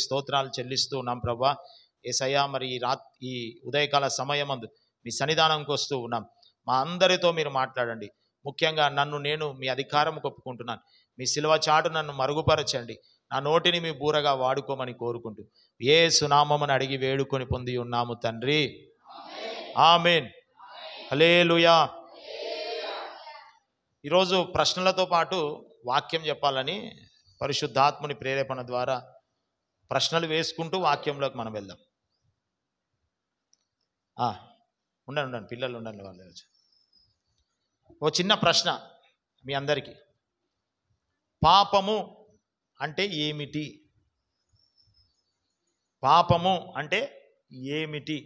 స్తోత్రాలు చెల్లిస్తూ ఉన్నాం ప్రభా. యేసయ్యా, మరి ఈ ఉదయకాల సమయమందు మీ సన్నిధానంకి వస్తూ ఉన్నాం. మా అందరితో మీరు మాట్లాడండి. ముఖ్యంగా నేను మీ అధికారం ఒప్పుకుంటున్నాను. మీ సిలువ చాటు నన్ను మరుగుపరచండి. నా నోటిని మీ బూరగా వాడుకోమని కోరుకుంటూ యేసు నామమున అడిగి వేడుకొని పొంది ఉన్నాము తండ్రి, ఆమేన్. హల్లెలూయా. ఈరోజు ప్రశ్నలతో పాటు వాక్యం చెప్పాలని పరిశుద్ధాత్ముని ప్రేరేపణ ద్వారా ప్రశ్నలు వేసుకుంటూ వాక్యంలోకి మనం వెళ్దాం. ఉండండి పిల్లలు ఉండండి. వాళ్ళు ఓ చిన్న ప్రశ్న మీ అందరికీ. పాపము అంటే ఏమిటి? పాపము అంటే ఏమిటి?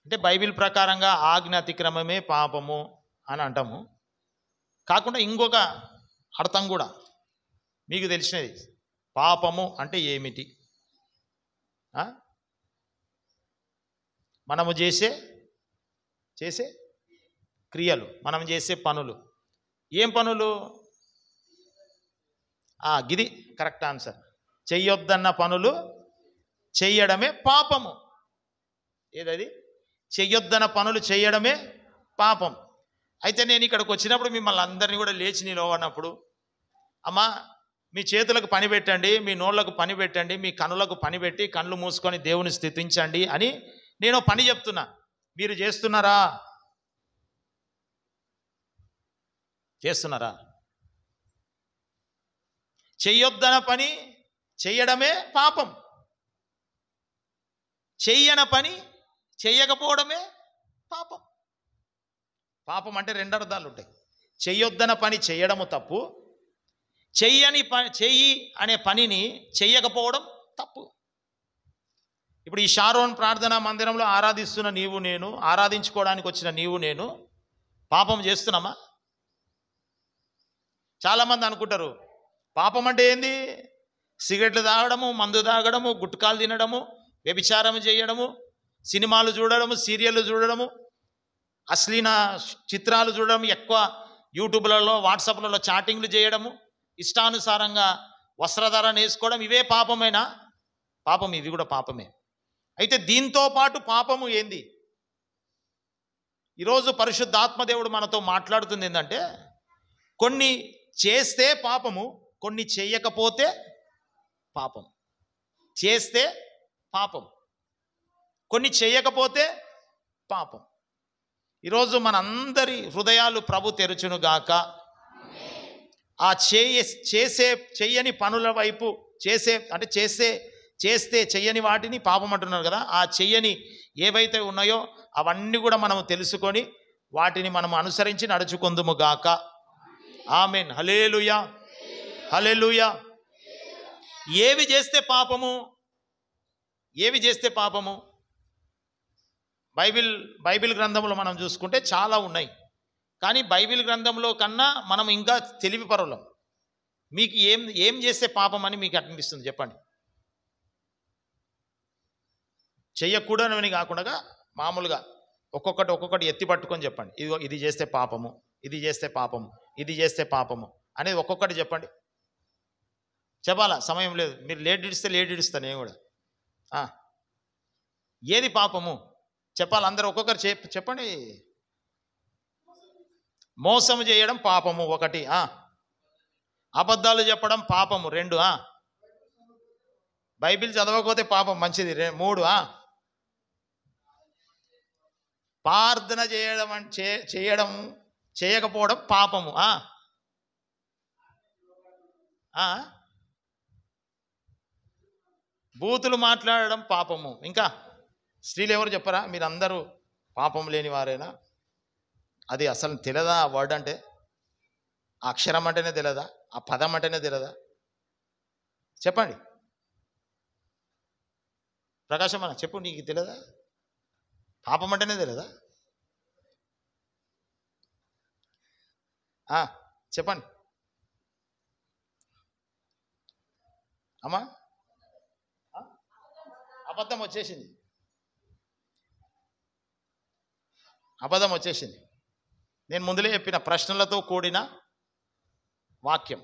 అంటే బైబిల్ ప్రకారంగా ఆజ్ఞ అతిక్రమమే పాపము అని అంటాము. కాకుండా ఇంకొక అర్థం కూడా మీకు తెలిసినది. పాపము అంటే ఏమిటి? మనము చేసే క్రియలు, మనం చేసే పనులు. ఏం పనులు? గిది కరెక్ట్ ఆన్సర్. చెయ్యొద్దన్న పనులు చెయ్యడమే పాపము. ఏదది? చెయ్యొద్దన్న పనులు చేయడమే పాపం. అయితే నేను ఇక్కడికి వచ్చినప్పుడు మిమ్మల్ని అందరినీ కూడా లేచి నిలవన్నప్పుడు, అమ్మా మీ చేతులకు పని పెట్టండి, మీ నోళ్లకు పని పెట్టండి, మీ కనులకు పని పెట్టి కళ్ళు మూసుకొని దేవుని స్తుతించండి అని నేను పని చెప్తున్నా. మీరు చేస్తున్నారా? చెయ్యొద్దన పని చెయ్యడమే పాపం. చెయ్యన పని చెయ్యకపోవడమే పాపం. పాపం అంటే రెండు అర్థాలు ఉంటాయి. చెయ్యొద్దన పని చెయ్యడము తప్పు, చెయ్యి అనే పనిని చెయ్యకపోవడం తప్పు. ఇప్పుడు ఈ షారోన్ ప్రార్థనా మందిరంలో ఆరాధిస్తున్న నీవు నేను, ఆరాధించుకోవడానికి వచ్చిన నీవు నేను పాపం చేస్తున్నామా? చాలామంది అనుకుంటారు పాపం అంటే ఏంది? సిగరెట్లు తాగడము, మందు తాగడము, గుట్కాలు తినడము, వ్యభిచారం చేయడము, సినిమాలు చూడడము, సీరియళ్ళు చూడడము, అశ్లీల చిత్రాలు చూడడం, ఎక్కువ యూట్యూబ్లలో వాట్సాప్లలో చాటింగ్లు చేయడము, ఇష్టానుసారంగా వస్త్రధారణ వేసుకోవడం, ఇవే పాపమేనా? పాపం, ఇవి కూడా పాపమే. అయితే దీంతో పాటు పాపము ఏంది? ఈరోజు పరిశుద్ధాత్మదేవుడు మనతో మాట్లాడుతుంది ఏంటంటే, కొన్ని చేస్తే పాపము, కొన్ని చేయకపోతే పాపం. చేస్తే పాపం, కొన్ని చేయకపోతే పాపం. ఈరోజు మనందరి హృదయాలు ప్రభు తెరుచునుగాక. ఆ చెయ్యని పనుల వైపు చేస్తే చెయ్యని వాటిని పాపం అంటున్నారు కదా. ఆ చెయ్యని ఏవైతే ఉన్నాయో అవన్నీ కూడా మనం తెలుసుకొని వాటిని మనం అనుసరించి నడుచుకుందుము గాక. ఆమేన్. హల్లెలూయా, హల్లెలూయా. ఏవి చేస్తే పాపము? బైబిల్ గ్రంథంలో మనం చూసుకుంటే చాలా ఉన్నాయి. కానీ బైబిల్ గ్రంథంలో కన్నా మనం ఇంకా తెలివి పరులం. మీకు ఏం చేస్తే పాపం అని మీకు అనిపిస్తుంది చెప్పండి? చెయ్యకూడదని కాకుండా మామూలుగా ఒక్కొక్కటి ఎత్తి పట్టుకొని చెప్పండి. ఇది చేస్తే పాపము, ఇది చేస్తే పాపము, ఇది చేస్తే పాపము అనేది ఒక్కొక్కటి చెప్పండి. చెప్పాలా? సమయం లేదు. మీరు లేట్ ఇడిస్తా నేను కూడా. ఏది పాపము చెప్పాలి. అందరూ ఒక్కొక్కరు చెప్పండి. మోసం చేయడం పాపము 1, అబద్ధాలు చెప్పడం పాపము 2, బైబిల్ చదవకపోతే పాపం మంచిది 3, ప్రార్థన చేయకపోవడం పాపము, బూతులు మాట్లాడడం పాపము. ఇంకా స్త్రీలు ఎవరు చెప్పరా? మీరందరూ పాపం లేని వారేనా? అది అసలు తెలియదా? ఆ వర్డ్ అంటే, ఆ అక్షరం అంటేనే తెలియదా? ఆ పదం అంటేనే తెలియదా? చెప్పండి. ప్రకాశం అన్న చెప్పు, నీకు తెలియదా? పాపం అంటేనే తెలియదా? చెప్పండి అమ్మా. అబద్ధం వచ్చేసింది. నేను ముందులే చెప్పిన ప్రశ్నలతో కూడిన వాక్యం.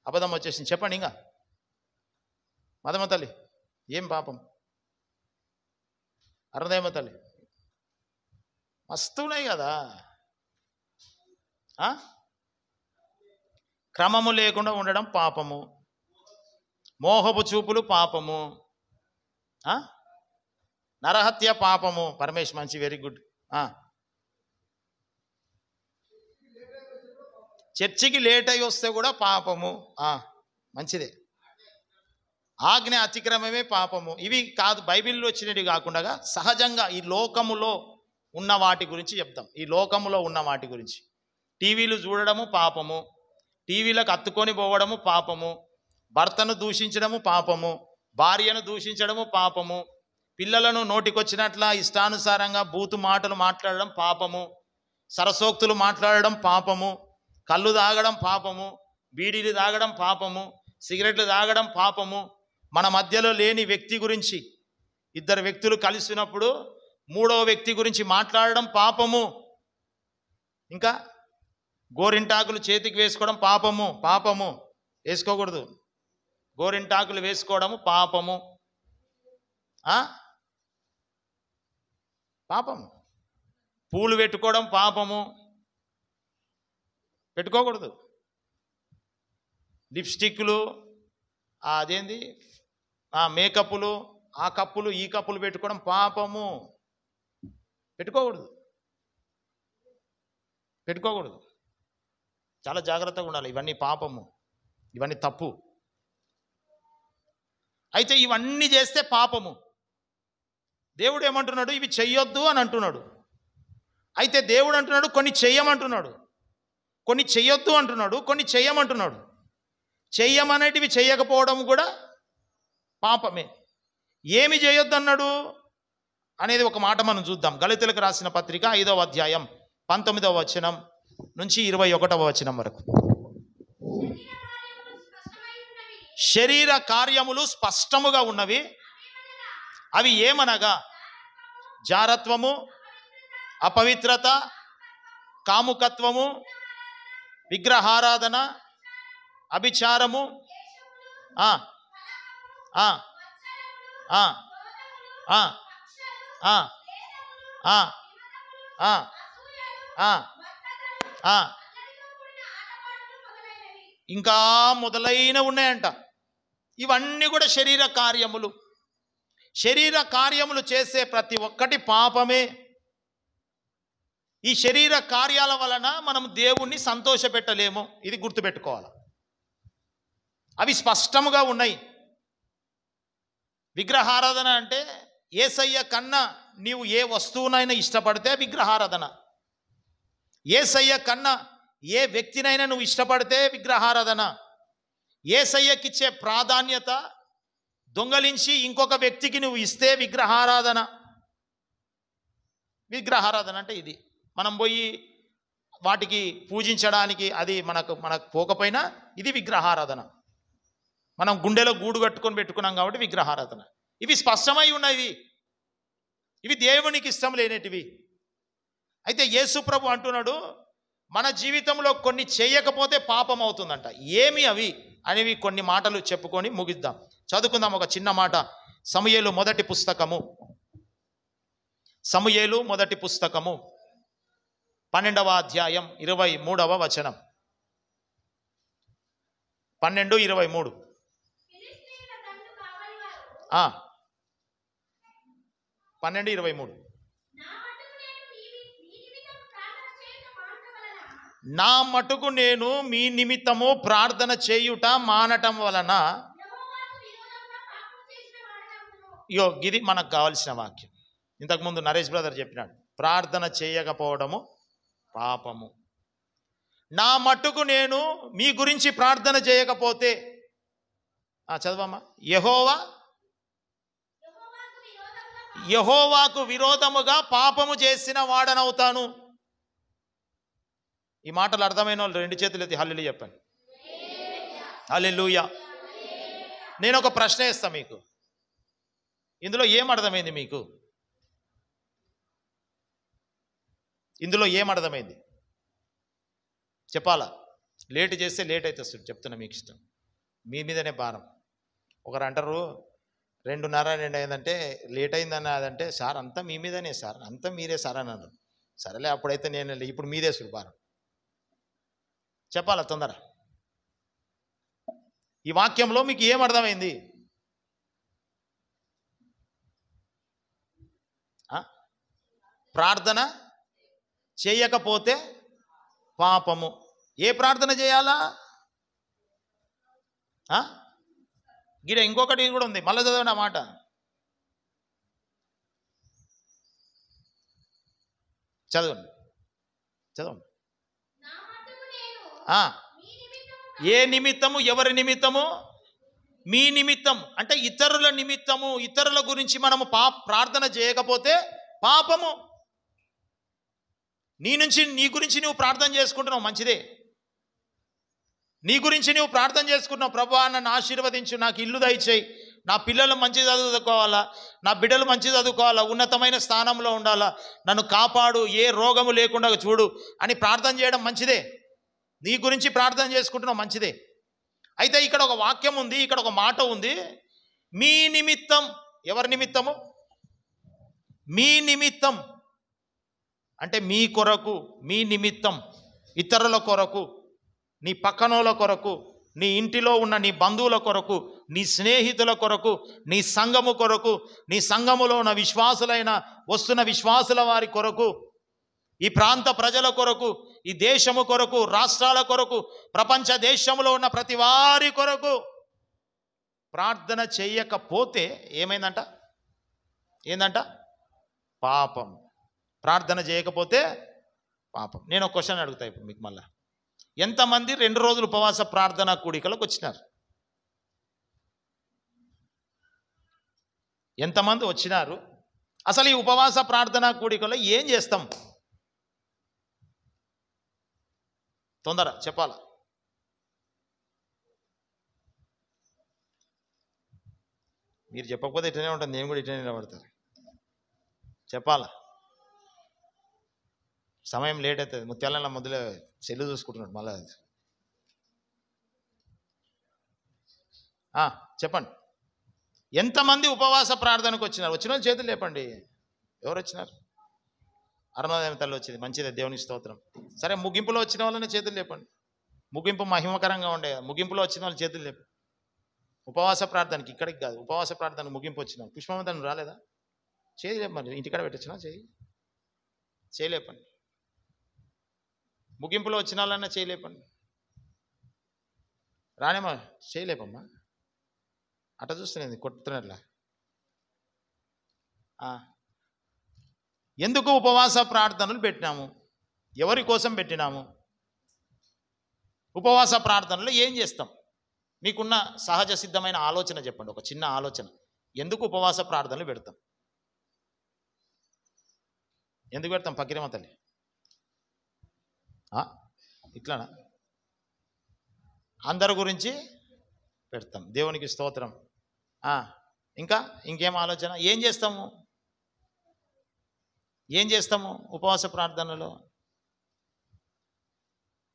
అబద్ధం వచ్చేసింది. చెప్పండి ఇంకా. మదమ్మ తల్లి ఏం పాపం? అరుణదేమ తల్లి మస్తు ఉన్నాయి కదా. క్రమము లేకుండా ఉండడం పాపము, మోహపు చూపులు పాపము, నరహత్య పాపము. పరమేశ్ మంచి, వెరీ గుడ్. చర్చికి లేట్ అయి వస్తే కూడా పాపము, మంచిదే. ఆజ్ఞ అతిక్రమమే పాపము. ఇవి కాదు, బైబిల్లో వచ్చినవి కాకుండా సహజంగా ఈ లోకములో ఉన్న వాటి గురించి చెప్తాం. ఈ లోకములో ఉన్న వాటి గురించి టీవీలు చూడడము పాపము, టీవీలకు అత్తుకొని పోవడము పాపము, భర్తను దూషించడము పాపము, భార్యను దూషించడము పాపము, పిల్లలను నోటికొచ్చినట్ల ఇష్టానుసారంగా బూతు మాటలు మాట్లాడడం పాపము, సరసోక్తులు మాట్లాడడం పాపము, కళ్ళు తాగడం పాపము, బీడీలు తాగడం పాపము, సిగరెట్లు తాగడం పాపము, మన మధ్యలో లేని వ్యక్తి గురించి, ఇద్దరు వ్యక్తులు కలిసినప్పుడు మూడవ వ్యక్తి గురించి మాట్లాడడం పాపము, ఇంకా గోరింటాకులు చేతికి వేసుకోవడం పాపము, పాపము వేసుకోకూడదు. గోరింటాకులు వేసుకోవడము పాపము, పాపము. పూలు పెట్టుకోవడం పాపము, పెట్టుకోకూడదు. లిప్స్టిక్లు, అదేంది మేకప్లు, ఆ కప్పులు ఈ కప్పులు పెట్టుకోవడం పాపము, పెట్టుకోకూడదు, పెట్టుకోకూడదు. చాలా జాగ్రత్తగా ఉండాలి. ఇవన్నీ పాపము, ఇవన్నీ తప్పు. అయితే ఇవన్నీ చేస్తే పాపము. దేవుడు ఏమంటున్నాడు? ఇవి చెయ్యొద్దు అని అంటున్నాడు. అయితే దేవుడు అంటున్నాడు కొన్ని చెయ్యమంటున్నాడు, కొన్ని చెయ్యొద్దు అంటున్నాడు, కొన్ని చెయ్యమంటున్నాడు. చెయ్యమనేటివి చెయ్యకపోవడం కూడా పాపమే. ఏమి చేయొద్దు అన్నాడు అనేది ఒక మాట మనం చూద్దాం. గళితులకు రాసిన పత్రిక 5వ అధ్యాయం 19వ వచనం నుంచి 21వ వచనం వరకు. శరీర కార్యములు స్పష్టముగా ఉన్నవి, అవి ఏమనగా జారత్వము, అపవిత్రత, కాముకత్వము, విగ్రహారాధన, అభిచారము, ఇంకా మొదలైన ఉన్నాయంట. ఇవన్నీ కూడా శరీర కార్యములు. శరీర కార్యములు చేసే ప్రతి ఒక్కటి పాపమే. ఈ శరీర కార్యాల వలన మనం దేవుణ్ణి సంతోషపెట్టలేము, ఇది గుర్తుపెట్టుకోవాలి. అవి స్పష్టముగా ఉన్నాయి. విగ్రహారాధన అంటే యేసయ్య కన్నా నీవు ఏ వస్తువునైనా ఇష్టపడితే విగ్రహారాధన. యేసయ్య కన్నా ఏ వ్యక్తినైనా నువ్వు ఇష్టపడితే విగ్రహారాధన. యేసయ్యకిచ్చే ప్రాధాన్యత దొంగలించి ఇంకొక వ్యక్తికి నువ్వు ఇస్తే విగ్రహారాధన. విగ్రహారాధన అంటే ఇది. మనం పోయి వాటికి పూజించడానికి అది మనకు పోకపోయినా ఇది విగ్రహారాధన. మనం గుండెలో గూడు కట్టుకొని పెట్టుకున్నాం కాబట్టి విగ్రహారాధన. ఇవి స్పష్టమై ఉన్నవి, ఇవి దేవునికి ఇష్టం లేనిటివి. అయితే యేసు ప్రభు అంటున్నాడు మన జీవితంలో కొన్ని చేయకపోతే పాపం అవుతుందంట. ఏమి అవి అనేవి కొన్ని మాటలు చెప్పుకొని ముగిద్దాం. చదువుకుందాం ఒక చిన్న మాట. సమూయేలు మొదటి పుస్తకము, సమూయేలు మొదటి పుస్తకము 12వ అధ్యాయం 23వ వచనం. 12:23. 12:23. నా మటుకు నేను మీ నిమిత్తము ప్రార్థన చేయుట మానటం వలన. ఇది మనకు కావాల్సిన వాక్యం. ఇంతకుముందు నరేష్ బ్రదర్ చెప్పినాడు, ప్రార్థన చేయకపోవడము పాపము. నా మట్టుకు నేను మీ గురించి ప్రార్థన చేయకపోతే, చదవమ్మా. యెహోవాకు విరోధముగా పాపము చేసిన వాడనవుతాను. ఈ మాటలు అర్థమైన వాళ్ళు 2 చేతులు ఎత్తి హల్లెలూయా చెప్పండి. హల్లెలూయా. నేను ఒక ప్రశ్న ఇస్తాను మీకు. ఇందులో ఏం అర్థమైంది మీకు? ఇందులో ఏం అర్థమైంది చెప్పాలా? లేట్ చేస్తే లేట్ అవుతుంది. చెప్తున్నా, మీకు ఇష్టం, మీ మీదనే భారం. ఒకరు అంటారు 2:30 అయిందంటే లేట్ అయిందన్న అదంటే, సార్ అంతా మీ మీదనే సార్, అంతా మీరే సార్ అని అన్నారు. సరేలే అప్పుడైతే నేను ఇప్పుడు మీదే సుడిపారు చెప్పాలా తొందర. ఈ వాక్యంలో మీకు ఏం అర్థమైంది? ప్రార్థన చేయకపోతే పాపము. ఏ ప్రార్థన చేయాలా? గిడ ఇంకొకటి కూడా ఉంది, మళ్ళీ చదవండి ఆ మాట. చదవండి చదవండి. ఏ నిమిత్తము? ఎవరి నిమిత్తము? మీ నిమిత్తం. అంటే ఇతరుల నిమిత్తము, ఇతరుల గురించి మనము ప్రార్థన చేయకపోతే పాపము. నీ గురించి నువ్వు ప్రార్థన చేసుకుంటున్నావు, మంచిదే. నీ గురించి నువ్వు ప్రార్థన చేసుకుంటున్నావు, ప్రభువా నన్ను ఆశీర్వదించు, నాకు ఇల్లు దయచేయి, నా పిల్లలు మంచి చదువుకోవాలా, నా బిడ్డలు మంచి చదువుకోవాలా, ఉన్నతమైన స్థానంలో ఉండాలా, నన్ను కాపాడు, ఏ రోగము లేకుండా చూడు అని ప్రార్థన చేయడం మంచిదే. నీ గురించి ప్రార్థన చేసుకుంటున్నావు, మంచిదే. అయితే ఇక్కడ ఒక వాక్యం ఉంది, ఇక్కడ ఒక మాట ఉంది, మీ నిమిత్తం. ఎవరి నిమిత్తము? మీ నిమిత్తం అంటే మీ కొరకు, మీ నిమిత్తం, ఇతరుల కొరకు, నీ పక్కనోళ్ళ కొరకు, నీ ఇంటిలో ఉన్న నీ బంధువుల కొరకు, నీ స్నేహితుల కొరకు, నీ సంఘము కొరకు, నీ సంఘములో ఉన్న విశ్వాసులైన వస్తున్న విశ్వాసుల వారి కొరకు, ఈ ప్రాంత ప్రజల కొరకు, ఈ దేశము కొరకు, రాష్ట్రాల కొరకు, ప్రపంచ దేశంలో ఉన్న ప్రతి వారి కొరకు ప్రార్థన చేయకపోతే ఏమైందంట? ఏందంట? పాపం. ప్రార్థన చేయకపోతే పాపం. నేను ఒక క్వశ్చన్ అడుగుతా ఇప్పుడు మీకు. మళ్ళా ఎంతమంది 2 రోజులు ఉపవాస ప్రార్థన కూడికలకు వచ్చినారు? ఎంతమంది వచ్చినారు? అసలు ఈ ఉపవాస ప్రార్థన కూడికలో ఏం చేస్తాం? తొందర చెప్పాలా? మీరు చెప్పకపోతే ఇట్లనే ఉంటుంది, నేను కూడా ఇట్లనే నిలబడతాను. చెప్పాలా? సమయం లేట్ అవుతుంది. ముత్యాల మొదలే సెల్లు చూసుకుంటున్నాడు మళ్ళా. చెప్పండి, ఎంతమంది ఉపవాస ప్రార్థనకు వచ్చినారు? వచ్చిన వాళ్ళు చేతులు లేపండి. ఎవరు వచ్చినారు? అరుణోదయం తల్లి వచ్చింది, మంచిదే, దేవునికి స్తోత్రం. సరే, ముగింపులో వచ్చిన వాళ్ళని చేతులు లేపండి. ముగింపు మహిమకరంగా ఉండే ముగింపులో వచ్చిన వాళ్ళు చేతులు లేపండి. ఉపవాస ప్రార్థనకి, ఇక్కడికి కాదు, ఉపవాస ప్రార్థనకు ముగింపు వచ్చిన పుష్పమంతను రాలేదా? చేయలేపండి. ఇంటికాడ పెట్టొచ్చినా చేయలేపండి. ముగింపులో వచ్చిన వాళ్ళన్నా చేయలేపండి. రానేమా చేయలేపమ్మా. అట్లా చూస్తున్నది కొట్టుతున్నట్లా. ఎందుకు ఉపవాస ప్రార్థనలు పెట్టినాము? ఎవరి కోసం పెట్టినాము? ఉపవాస ప్రార్థనలు ఏం చేస్తాం? మీకున్న సహజ సిద్ధమైన ఆలోచన చెప్పండి, ఒక చిన్న ఆలోచన. ఎందుకు ఉపవాస ప్రార్థనలు పెడతాం? ఎందుకు పెడతాం? పక్కిరేమ తల్లి ఇట్లానా? అందరి గురించి పెడతాం. దేవునికి స్తోత్రం. ఇంకేం ఆలోచన? ఏం చేస్తాము ఉపవాస ప్రార్థనలో?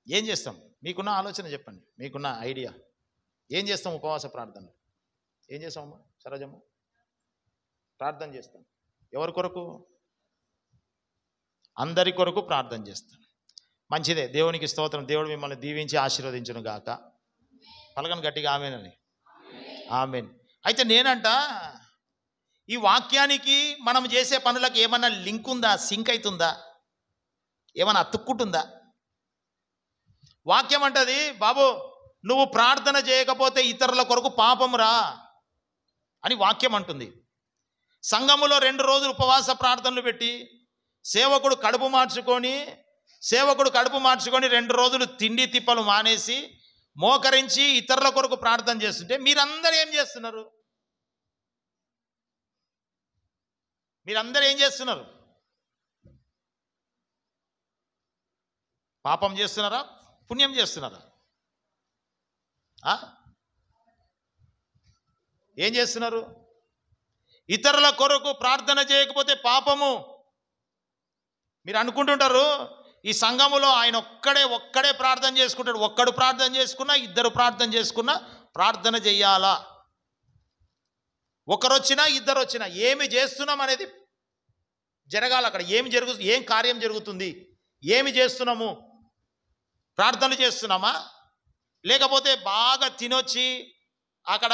ఏం చేస్తాం? మీకున్న ఆలోచన చెప్పండి, మీకున్న ఐడియా. ఏం చేస్తాం ఉపవాస ప్రార్థనలో? ఏం చేస్తామమ్మా సరోజమ్మ? ప్రార్థన చేస్తాం. ఎవరి కొరకు? అందరి కొరకు ప్రార్థన చేస్తాం. మంచిదే, దేవునికి స్తోత్రం. దేవుడు మిమ్మల్ని దీవించి ఆశీర్వదించును గాక. పలకను గట్టిగా ఆమేనని. ఆమేన్. అయితే నేనంట, ఈ వాక్యానికి మనం చేసే పనులకు ఏమన్నా లింక్ ఉందా? సింక్ అవుతుందా? ఏమన్నా అతుక్కుంటుందా? వాక్యం అంటది, బాబు నువ్వు ప్రార్థన చేయకపోతే ఇతరుల కొరకు పాపం రా అని వాక్యం అంటుంది. సంఘములో 2 రోజులు ఉపవాస ప్రార్థనలు పెట్టి సేవకుడు కడుపు మార్చుకొని 2 రోజులు తిండి తిప్పలు మానేసి మోకరించి ఇతరుల కొరకు ప్రార్థన చేస్తుంటే మీరందరూ ఏం చేస్తున్నారు? పాపం చేస్తున్నారా? పుణ్యం చేస్తున్నారా? ఏం చేస్తున్నారు? ఇతరుల కొరకు ప్రార్థన చేయకపోతే పాపము. మీరు అనుకుంటుంటారు ఈ సంఘములో ఆయన ఒక్కడే ప్రార్థన చేసుకుంటాడు. ఒక్కడు ప్రార్థన చేసుకున్నా, 2 ప్రార్థన చేసుకున్నా ప్రార్థన చెయ్యాలా? ఒకరు వచ్చినా ఇద్దరు వచ్చినా ఏమి చేస్తున్నాం అనేది జరగాలి. అక్కడ ఏం కార్యం జరుగుతుంది, ఏమి చేస్తున్నాము, ప్రార్థనలు చేస్తున్నామా లేకపోతే బాగా తినొచ్చి అక్కడ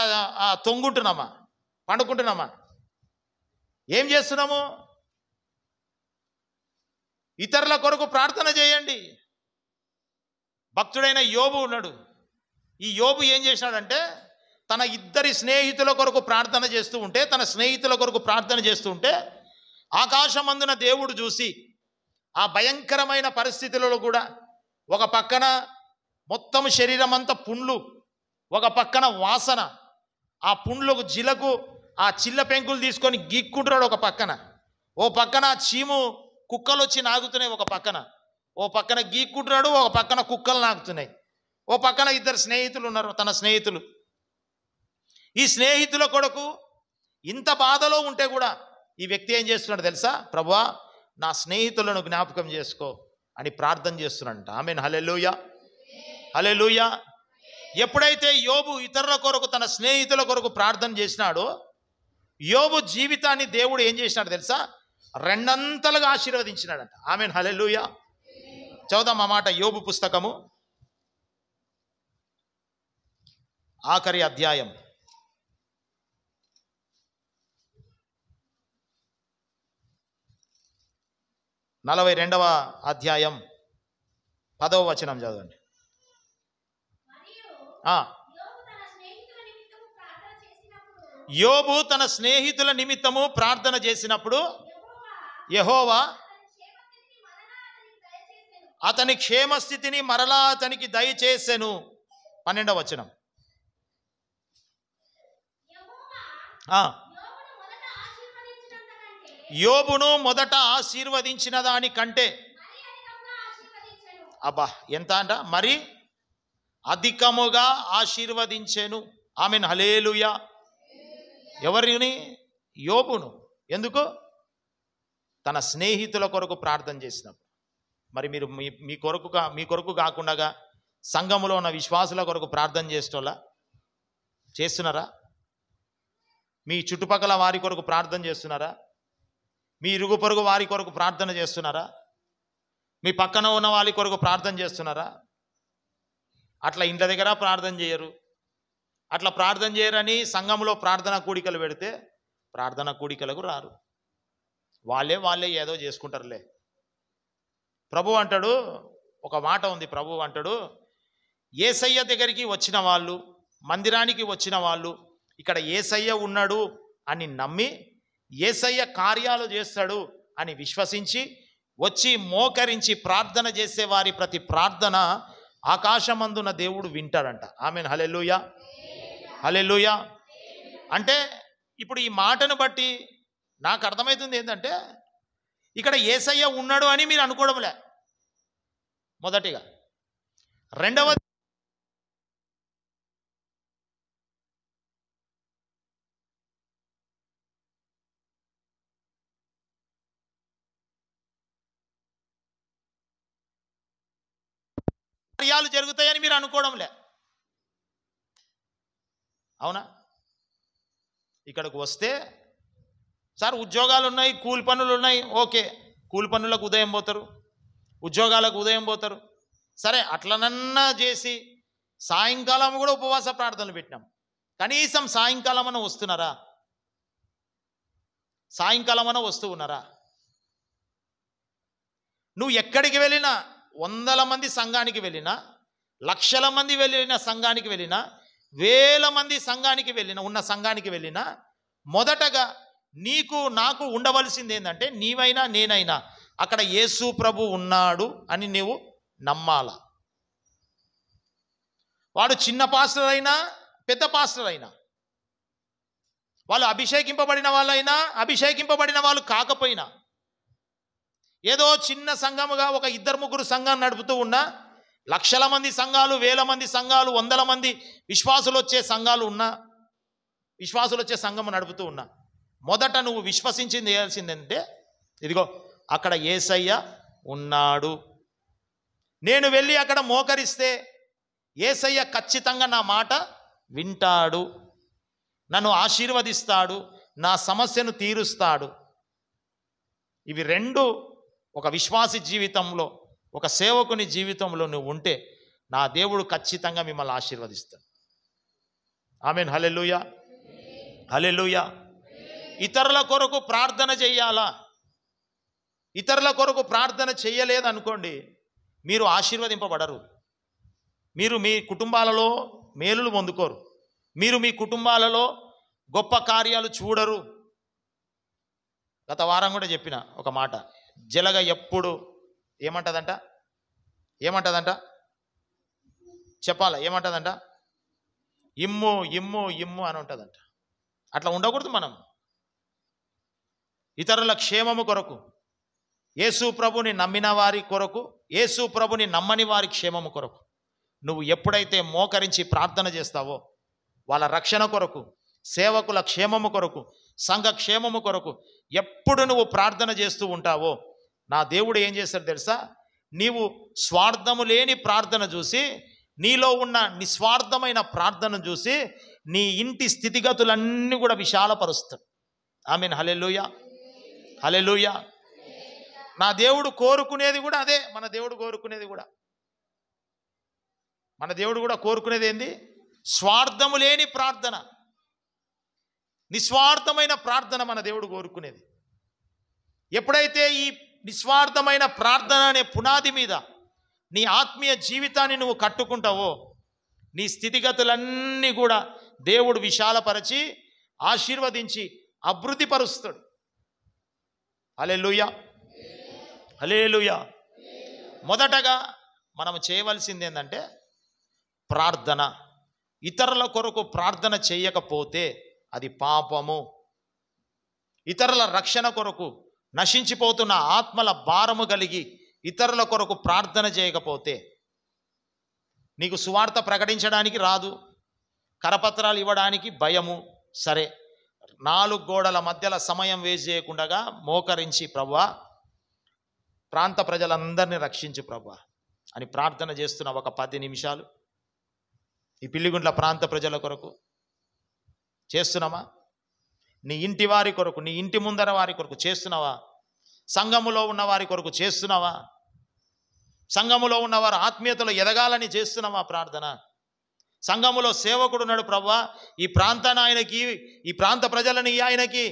తొంగుంటున్నామా, పండుకుంటున్నామా, ఏం చేస్తున్నాము? ఇతరుల కొరకు ప్రార్థన చేయండి. భక్తుడైన యోబు ఉన్నాడు. ఈ యోబు ఏం చేసినాడంటే తన ఇద్దరి స్నేహితుల కొరకు ప్రార్థన చేస్తూ ఉంటే, తన స్నేహితుల కొరకు ప్రార్థన చేస్తూ ఉంటే ఆకాశమందున దేవుడు చూసి ఆ భయంకరమైన పరిస్థితులలో కూడా ఒక పక్కన మొత్తం శరీరం అంతా పుండ్లు, ఒక పక్కన వాసన, ఆ పుండ్లకు జిలకు ఆ చిల్ల పెంకులు తీసుకొని గీక్కుంటున్నాడు ఒక పక్కన, ఓ పక్కన చీము కుక్కలు వచ్చి నాగుతున్నాయి, ఒక పక్కన ఓ పక్కన గీక్కుంటున్నాడు, ఒక పక్కన కుక్కలు నాకుతున్నాయి, ఓ పక్కన ఇద్దరు స్నేహితులు ఉన్నారు, తన స్నేహితులు. ఈ స్నేహితుల కొరకు ఇంత బాధలో ఉంటే కూడా ఈ వ్యక్తి ఏం చేస్తున్నాడు తెలుసా? ప్రభువా నా స్నేహితులను జ్ఞాపకం చేసుకో అని ప్రార్థన చేస్తున్నాడంట. ఆమేన్, హల్లెలూయా, హల్లెలూయా. ఎప్పుడైతే యోబు ఇతరుల కొరకు తన స్నేహితుల కొరకు ప్రార్థన చేసినాడో యోబు జీవితాన్ని దేవుడు ఏం చేసినాడు తెలుసా? రెండంతలుగా ఆశీర్వదించినాడంట. ఆమేన్, హల్లెలూయా. చదువుదాం ఆ మాట. యోబు పుస్తకము ఆఖరి అధ్యాయం 42వ అధ్యాయం 10వ వచనం చదవండి. యోబు తన స్నేహితుల నిమిత్తము ప్రార్థన చేసినప్పుడు యెహోవా అతని క్షేమస్థితిని మరలా అతనికి దయచేసెను. 12వ వచనం. యోబును మొదట ఆశీర్వదించిన దానికంటే, అబ్బా ఎంత అంట, మరి అధికముగా ఆశీర్వదించెను. ఆమేన్, హల్లెలూయా. ఎవరిని? యోబును. ఎందుకు? తన స్నేహితుల కొరకు ప్రార్థన చేసినప్పుడు. మరి మీరు మీ కొరకు కాకుండా సంఘములో ఉన్న విశ్వాసుల కొరకు ప్రార్థన చేస్తున్నారా? మీ చుట్టుపక్కల వారి కొరకు ప్రార్థన చేస్తున్నారా? మీ ఇరుగు పొరుగు వారి కొరకు ప్రార్థన చేస్తున్నారా? మీ పక్కన ఉన్న వారి కొరకు ప్రార్థన చేస్తున్నారా? అట్లా ఇంటి దగ్గర ప్రార్థన చేయరు. అట్లా ప్రార్థన చేయరని సంఘంలో ప్రార్థనా కూడికలు పెడితే ప్రార్థనా కూడికలకు రారు. వాళ్ళే ఏదో చేసుకుంటారులే. ప్రభు అంటాడు, ఒక మాట ఉంది, ప్రభు అంటాడు, యేసయ్య దగ్గరికి వచ్చిన వాళ్ళు, మందిరానికి వచ్చిన వాళ్ళు ఇక్కడ యేసయ్య ఉన్నాడు అని నమ్మి యేసయ్య కార్యాలు చేస్తాడు అని విశ్వసించి వచ్చి మోకరించి ప్రార్థన చేసే వారి ప్రతి ప్రార్థన ఆకాశమందున దేవుడు వింటాడంట. ఆమేన్, హల్లెలూయా, హల్లెలూయా. అంటే ఇప్పుడు ఈ మాటను బట్టి నాకు అర్థమవుతుంది ఏంటంటే ఇక్కడ యేసయ్య ఉన్నాడు అని మీరు అనుకోవడంలే, మొదటిగా. రెండవది, కార్యాలు జరుగుతాయని మీరు అనుకోవడంలే. అవునా? ఇక్కడికి వస్తే సార్ ఉద్యోగాలు ఉన్నాయి, కూలి పనులు ఉన్నాయి, ఓకే, కూలి పనులకు ఉదయం పోతారు, ఉద్యోగాలకు ఉదయం పోతారు, సరే అట్లనన్నా చేసి సాయంకాలం కూడా ఉపవాస ప్రార్థనలు పెట్టినాం. కనీసం సాయంకాలం అన్న వస్తున్నారా? సాయంకాలం అన్న వస్తూ ఉన్నారా? నువ్వు ఎక్కడికి వెళ్ళినా, 100 మంది సంఘానికి వెళ్ళినా, లక్షల మంది వెళ్ళిన సంఘానికి వెళ్ళినా, వేల మంది సంఘానికి ఉన్న సంఘానికి వెళ్ళినా, మొదటగా నీకు నాకు ఉండవలసింది ఏంటంటే నీవైనా నేనైనా అక్కడ యేసు ప్రభు ఉన్నాడు అని నీవు నమ్మాలా. వాడు చిన్న పాస్టర్ అయినా పెద్ద పాస్టర్ అయినా, వాళ్ళు అభిషేకింపబడిన వాళ్ళైనా అభిషేకింపబడిన వాళ్ళు కాకపోయినా, ఏదో చిన్న సంఘముగా ఒక 2-3 సంఘాన్ని నడుపుతూ ఉన్నా, లక్షల మంది సంఘాలు, వేల మంది సంఘాలు, 100 మంది విశ్వాసులు వచ్చే సంఘాలు ఉన్నా, విశ్వాసులు వచ్చే సంఘము నడుపుతూ ఉన్నా, మొదట నువ్వు విశ్వసించింది చేయాల్సిందంటే ఇదిగో అక్కడ యేసయ్య ఉన్నాడు. నేను వెళ్ళి అక్కడ మోకరిస్తే యేసయ్య ఖచ్చితంగా నా మాట వింటాడు. నన్ను ఆశీర్వదిస్తాడు, నా సమస్యను తీరుస్తాడు. ఇవి రెండు ఒక విశ్వాసి జీవితంలో, ఒక సేవకుని జీవితంలో నువ్వు ఉంటే నా దేవుడు ఖచ్చితంగా మిమ్మల్ని ఆశీర్వదిస్తాడు. ఆమేన్. హల్లెలూయా, హల్లెలూయా. ఇతరుల కొరకు ప్రార్థన చెయ్యాలా? ఇతరుల కొరకు ప్రార్థన చెయ్యలేదనుకోండి, మీరు ఆశీర్వదింపబడరు. మీరు మీ కుటుంబాలలో మేలులు పొందుకోరు. మీరు మీ కుటుంబాలలో గొప్ప కార్యాలు చూడరు. గత వారం కూడా చెప్పిన ఒక మాట, జలగ ఎప్పుడు ఏమంటదంట చెప్పాలా? ఏమంటదంట? ఇమ్ము ఇమ్ము ఇమ్ము అని ఉంటుందంట. అట్లా ఉండకూడదు. మనం ఇతరుల క్షేమము కొరకు, యేసు ప్రభుని నమ్మిన వారి కొరకు, యేసు ప్రభుని నమ్మని వారి క్షేమము కొరకు నువ్వు ఎప్పుడైతే మోకరించి ప్రార్థన చేస్తావో, వాళ్ళ రక్షణ కొరకు, సేవకుల క్షేమము కొరకు, సంఘ క్షేమము కొరకు ఎప్పుడు నువ్వు ప్రార్థన చేస్తూ ఉంటావో, నా దేవుడు ఏం చేస్తాడు తెలుసా? నీవు స్వార్థము లేని ప్రార్థన చూసి, నీలో ఉన్న నిస్వార్థమైన ప్రార్థన చూసి నీ ఇంటి స్థితిగతులన్నీ కూడా విశాలపరుస్తాడు. ఆమేన్. హల్లెలూయా, హల్లెలూయా. నా దేవుడు కోరుకునేది కూడా అదే. మన దేవుడు కూడా కోరుకునేది ఏంది? స్వార్థము లేని ప్రార్థన, నిస్వార్థమైన ప్రార్థన మన దేవుడు కోరుకునేది. ఎప్పుడైతే ఈ నిస్వార్థమైన ప్రార్థన అనే పునాది మీద నీ ఆత్మీయ జీవితాన్ని నువ్వు కట్టుకుంటావో, నీ స్థితిగతులన్నీ కూడా దేవుడు విశాలపరచి ఆశీర్వదించి అభివృద్ధిపరుస్తాడు. హల్లెలూయా, హల్లెలూయా. మొదటగా మనం చేయవలసింది ఏంటంటే ప్రార్థన. ఇతరుల కొరకు ప్రార్థన చేయకపోతే అది పాపము. ఇతరుల రక్షణ కొరకు, నశించిపోతున్న ఆత్మల భారము కలిగి ఇతరుల కొరకు ప్రార్థన చేయకపోతే, నీకు సువార్త ప్రకటించడానికి రాదు, కరపత్రాలు ఇవ్వడానికి భయము, సరే 4 గోడల మధ్యలో సమయం వేస్ట్ చేయకుండా మోకరించి, ప్రభువా ప్రాంత ప్రజలందరినీ రక్షించు ప్రభువా అని ప్రార్థన చేస్తున్న ఒక 10 నిమిషాలు ఈ పిల్లిగుంట్ల ప్రాంత ప్రజల కొరకు చేస్తున్నామా? నీ ఇంటి వారి కొరకు, నీ ఇంటి ముందర వారి కొరకు చేస్తున్నావా? సంఘములో ఉన్న వారి కొరకు చేస్తున్నావా? సంఘములో ఉన్నవారు ఆత్మీయతలో ఎదగాలని చేస్తున్నావా ప్రార్థన? సంఘములో సేవకుడు ఉన్నాడు, ప్రభువా ఈ ప్రాంతాన్ని ఆయనకి, ఈ ప్రాంత ప్రజలని ఆయనకి,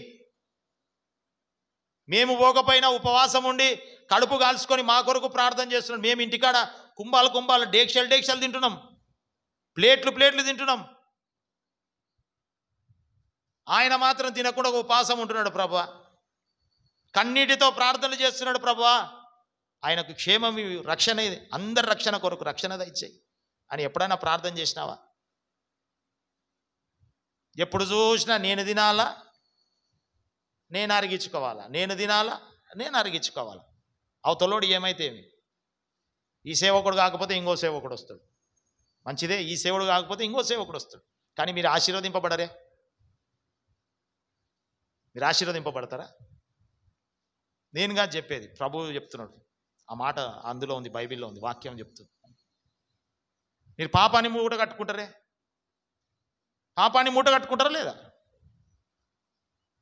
మేము పోకపోయినా ఉపవాసం ఉండి కడుపు కాల్చుకొని మా కొరకు ప్రార్థన చేస్తున్నాం. మేము ఇంటికాడ కుంభాలు డేక్షలు తింటున్నాం, ప్లేట్లు తింటున్నాం. ఆయన మాత్రం తినకుండా ఉపవాసం ఉంటున్నాడు ప్రభువా, కన్నీటితో ప్రార్థనలు చేస్తున్నాడు ప్రభువా, ఆయనకు క్షేమం, రక్షణ, అందరి రక్షణ కొరకు రక్షణ దయచేయి అని ఎప్పుడైనా ప్రార్థన చేసినావా? ఎప్పుడు చూసినా నేను తినాలా, నేను అరిగించుకోవాలా, నేను తినాలా, నేను అరిగించుకోవాలా. అవతలోడు ఏమైతే ఏమి, ఈ సేవకుడు కాకపోతే ఇంకో సేవకుడు వస్తాడు, మంచిదే. ఈ సేవకుడు కాకపోతే ఇంకో సేవకుడు వస్తాడు. కానీ మీరు ఆశీర్వదింపబడరే? మీరు ఆశీర్వదింపబడతారా? నేనుగా చెప్పేది, ప్రభువు చెప్తున్నాడు ఆ మాట, అందులో ఉంది, బైబిల్లో ఉంది, వాక్యం చెప్తుంది. మీరు పాపాన్ని మూట కట్టుకుంటారే? పాపాన్ని మూట కట్టుకుంటారా లేదా?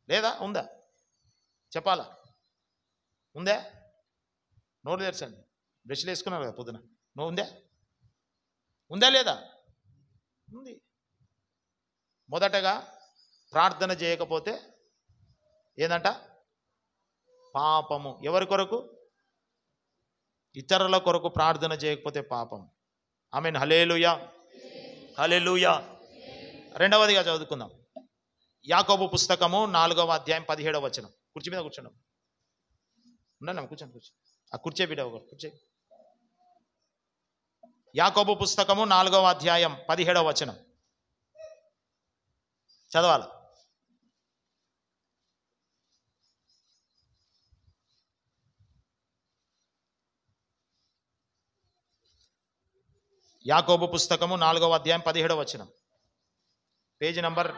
లేదా? ఉందా? చెప్పాలా? ఉందా? నోరు తెరచండి. బ్రష్లు వేసుకున్నారు కదా పొద్దున, ఉందా లేదా? ఉంది. మొదటగా ప్రార్థన చేయకపోతే ఏందంట? పాపము. ఎవరి కొరకు? ఇతరుల కొరకు ప్రార్థన చేయకపోతే పాపం. ఆమేన్. హల్లెలూయా, హల్లెలూయా. రెండవదిగా చదువుకుందాం. యాకోబు పుస్తకము 4వ అధ్యాయం 17వ వచనం. కుర్చీ మీద కూర్చున్నాం. ఉండండి, కూర్చోండి. ఆ కుర్చీ బిడ్డ ఒక కుర్చీ. యాకోబు పుస్తకము 4వ అధ్యాయం 17వ వచనం చదవాలి. యాకోబు పుస్తకము 4వ అధ్యాయం 17వ వచనం, పేజీ నంబర్.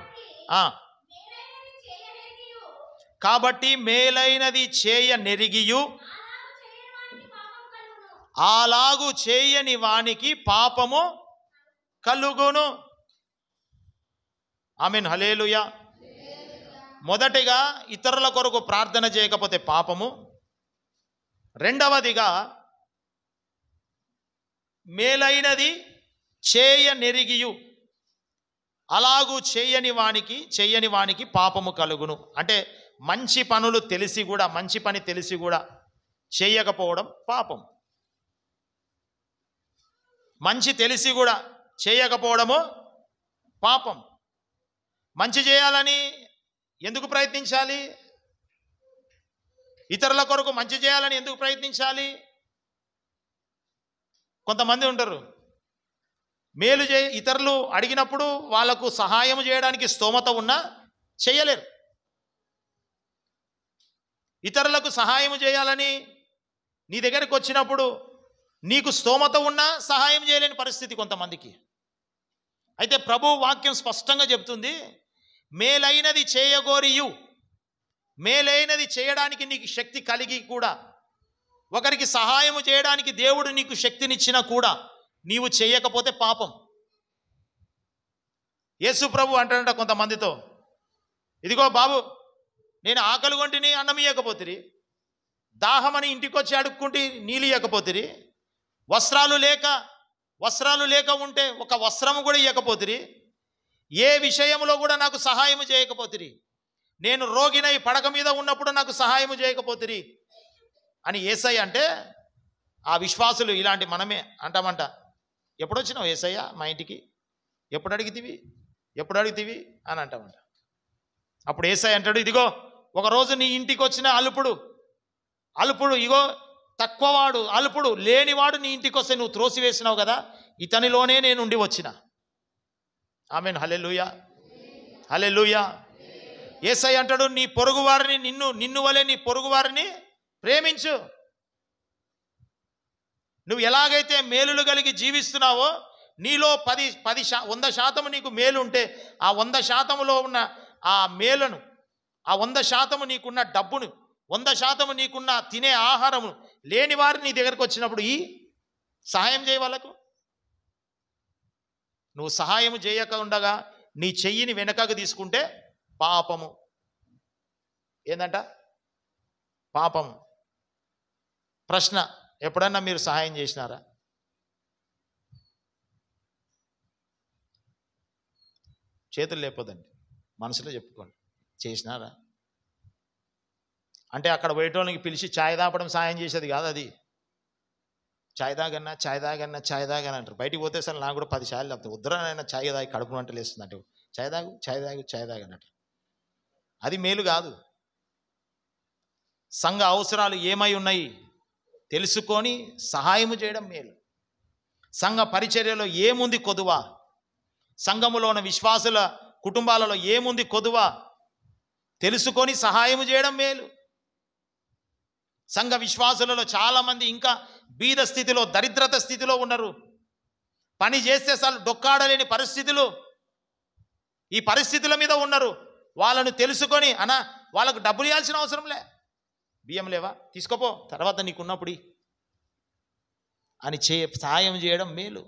కాబట్టి మేలైనది చేయ నెరిగియు అలాగు చేయని వానికి పాపము కలుగును. ఆమేన్, హల్లెలూయా. మొదటిగా ఇతరుల కొరకు ప్రార్థన చేయకపోతే పాపము. రెండవదిగా మేలైనది చేయనెరిగియు అలాగూ చెయ్యని వానికి పాపము కలుగును. అంటే మంచి పనులు తెలిసి కూడా, మంచి పని తెలిసి కూడా చేయకపోవడం పాపం. మంచి తెలిసి కూడా చేయకపోవడము పాపం. మంచి చేయాలని ఎందుకు ప్రయత్నించాలి? ఇతరుల కొరకు మంచి చేయాలని ఎందుకు ప్రయత్నించాలి? కొంతమంది ఉంటారు, మేలు ఇతరులు అడిగినప్పుడు వాళ్ళకు సహాయం చేయడానికి స్తోమత ఉన్నా చేయలేరు. ఇతరులకు సహాయం చేయాలని నీ దగ్గరికి వచ్చినప్పుడు నీకు స్తోమత ఉన్నా సహాయం చేయలేని పరిస్థితి కొంతమందికి. అయితే ప్రభు వాక్యం స్పష్టంగా చెప్తుంది, మేలైనది చేయగోరియు, మేలైనది చేయడానికి నీకు శక్తి కలిగి కూడా, ఒకరికి సహాయం చేయడానికి దేవుడు నీకు శక్తినిచ్చినా కూడా నీవు చేయకపోతే పాపం. యేసు ప్రభు అంటాడంట కొంతమందితో, ఇదిగో బాబు, నేను ఆకలి కొంటిని అన్నం ఇయ్యకపోతిరి, దాహమని ఇంటికి వచ్చి అడుక్కుంటే నీళ్ళు ఇవ్వకపోతిరి, వస్త్రాలు లేక ఉంటే ఒక వస్త్రము కూడా ఇవ్వకపోతిరి, ఏ విషయంలో కూడా నాకు సహాయం చేయకపోతిరి, నేను రోగినై పడక మీద ఉన్నప్పుడు నాకు సహాయం చేయకపోతిరి అని యేసయ్య అంటే, ఆ విశ్వాసులు ఇలాంటి మనమే అంటామంట, ఎప్పుడొచ్చినావు యేసయ్య మా ఇంటికి, ఎప్పుడు అడిగితివి అని అంటామంట. అప్పుడు యేసయ్య అంటాడు, ఇదిగో ఒకరోజు నీ ఇంటికి వచ్చిన అల్పుడు ఇగో తక్కువవాడు, అల్పుడు లేనివాడు నీ ఇంటికి వస్తే నువ్వు త్రోసివేసినావు కదా, ఇతనిలోనే నేను ఉండి వచ్చిన. ఆమేన్, హల్లెలూయా, హల్లెలూయా. యేసయ్య అంటాడు, నీ పొరుగు వారిని నిన్ను వలె నీ పొరుగు వారిని ప్రేమించు. నువ్వు ఎలాగైతే మేలులు కలిగి జీవిస్తున్నావో, నీలో 100% నీకు మేలు ఉంటే, ఆ 100%లో ఉన్న ఆ మేలును, ఆ 100% నీకున్న డబ్బును, 100% నీకున్న తినే ఆహారము లేని వారు నీ దగ్గరకు వచ్చినప్పుడు ఈ సహాయం చేయ వాళ్ళకు. నువ్వు సహాయం చేయక ఉండగా నీ చెయ్యిని వెనకకు తీసుకుంటే పాపము. ఏందంట? పాపము. ప్రశ్న, ఎప్పుడన్నా మీరు సహాయం చేసినారా? చేతులు లేకపోదండి, మనసులో చెప్పుకోండి, చేసినారా? అంటే అక్కడ పోయేటోళ్ళకి పిలిచి ఛాయ్ తాపడం సాయం చేసేది కాదు అది. ఛాయ్ తాగన్నా అంటారు. బయటికి పోతే సార్ నాకు కూడా 10 ఛాయలు లేకపోతే ఉద్దరనైనా ఛాయ్ తాగి కడుపు అంటే లేస్తుంది అంటే ఛాయ్ తాగనంటారు. అది మేలు కాదు. సంఘ అవసరాలు ఏమై ఉన్నాయి తెలుసుకొని సహాయము చేయడం మేలు. సంఘ పరిచర్యలో ఏముంది కొదువ, సంఘములో ఉన్న విశ్వాసుల కుటుంబాలలో ఏముంది కొదువ తెలుసుకొని సహాయము చేయడం మేలు. సంఘ విశ్వాసులలో చాలామంది ఇంకా బీద స్థితిలో, దరిద్రత స్థితిలో ఉన్నారు. పని చేస్తే అసలు డొక్కాడలేని పరిస్థితులు, ఈ పరిస్థితుల మీద ఉన్నారు. వాళ్ళను తెలుసుకొని, అన్నా వాళ్ళకు డబ్బులు ఇవ్వాల్సిన అవసరం లే, బియ్యం లేవా తీసుకోపో తర్వాత నీకున్నప్పుడు అని సహాయం చేయడం మేలు.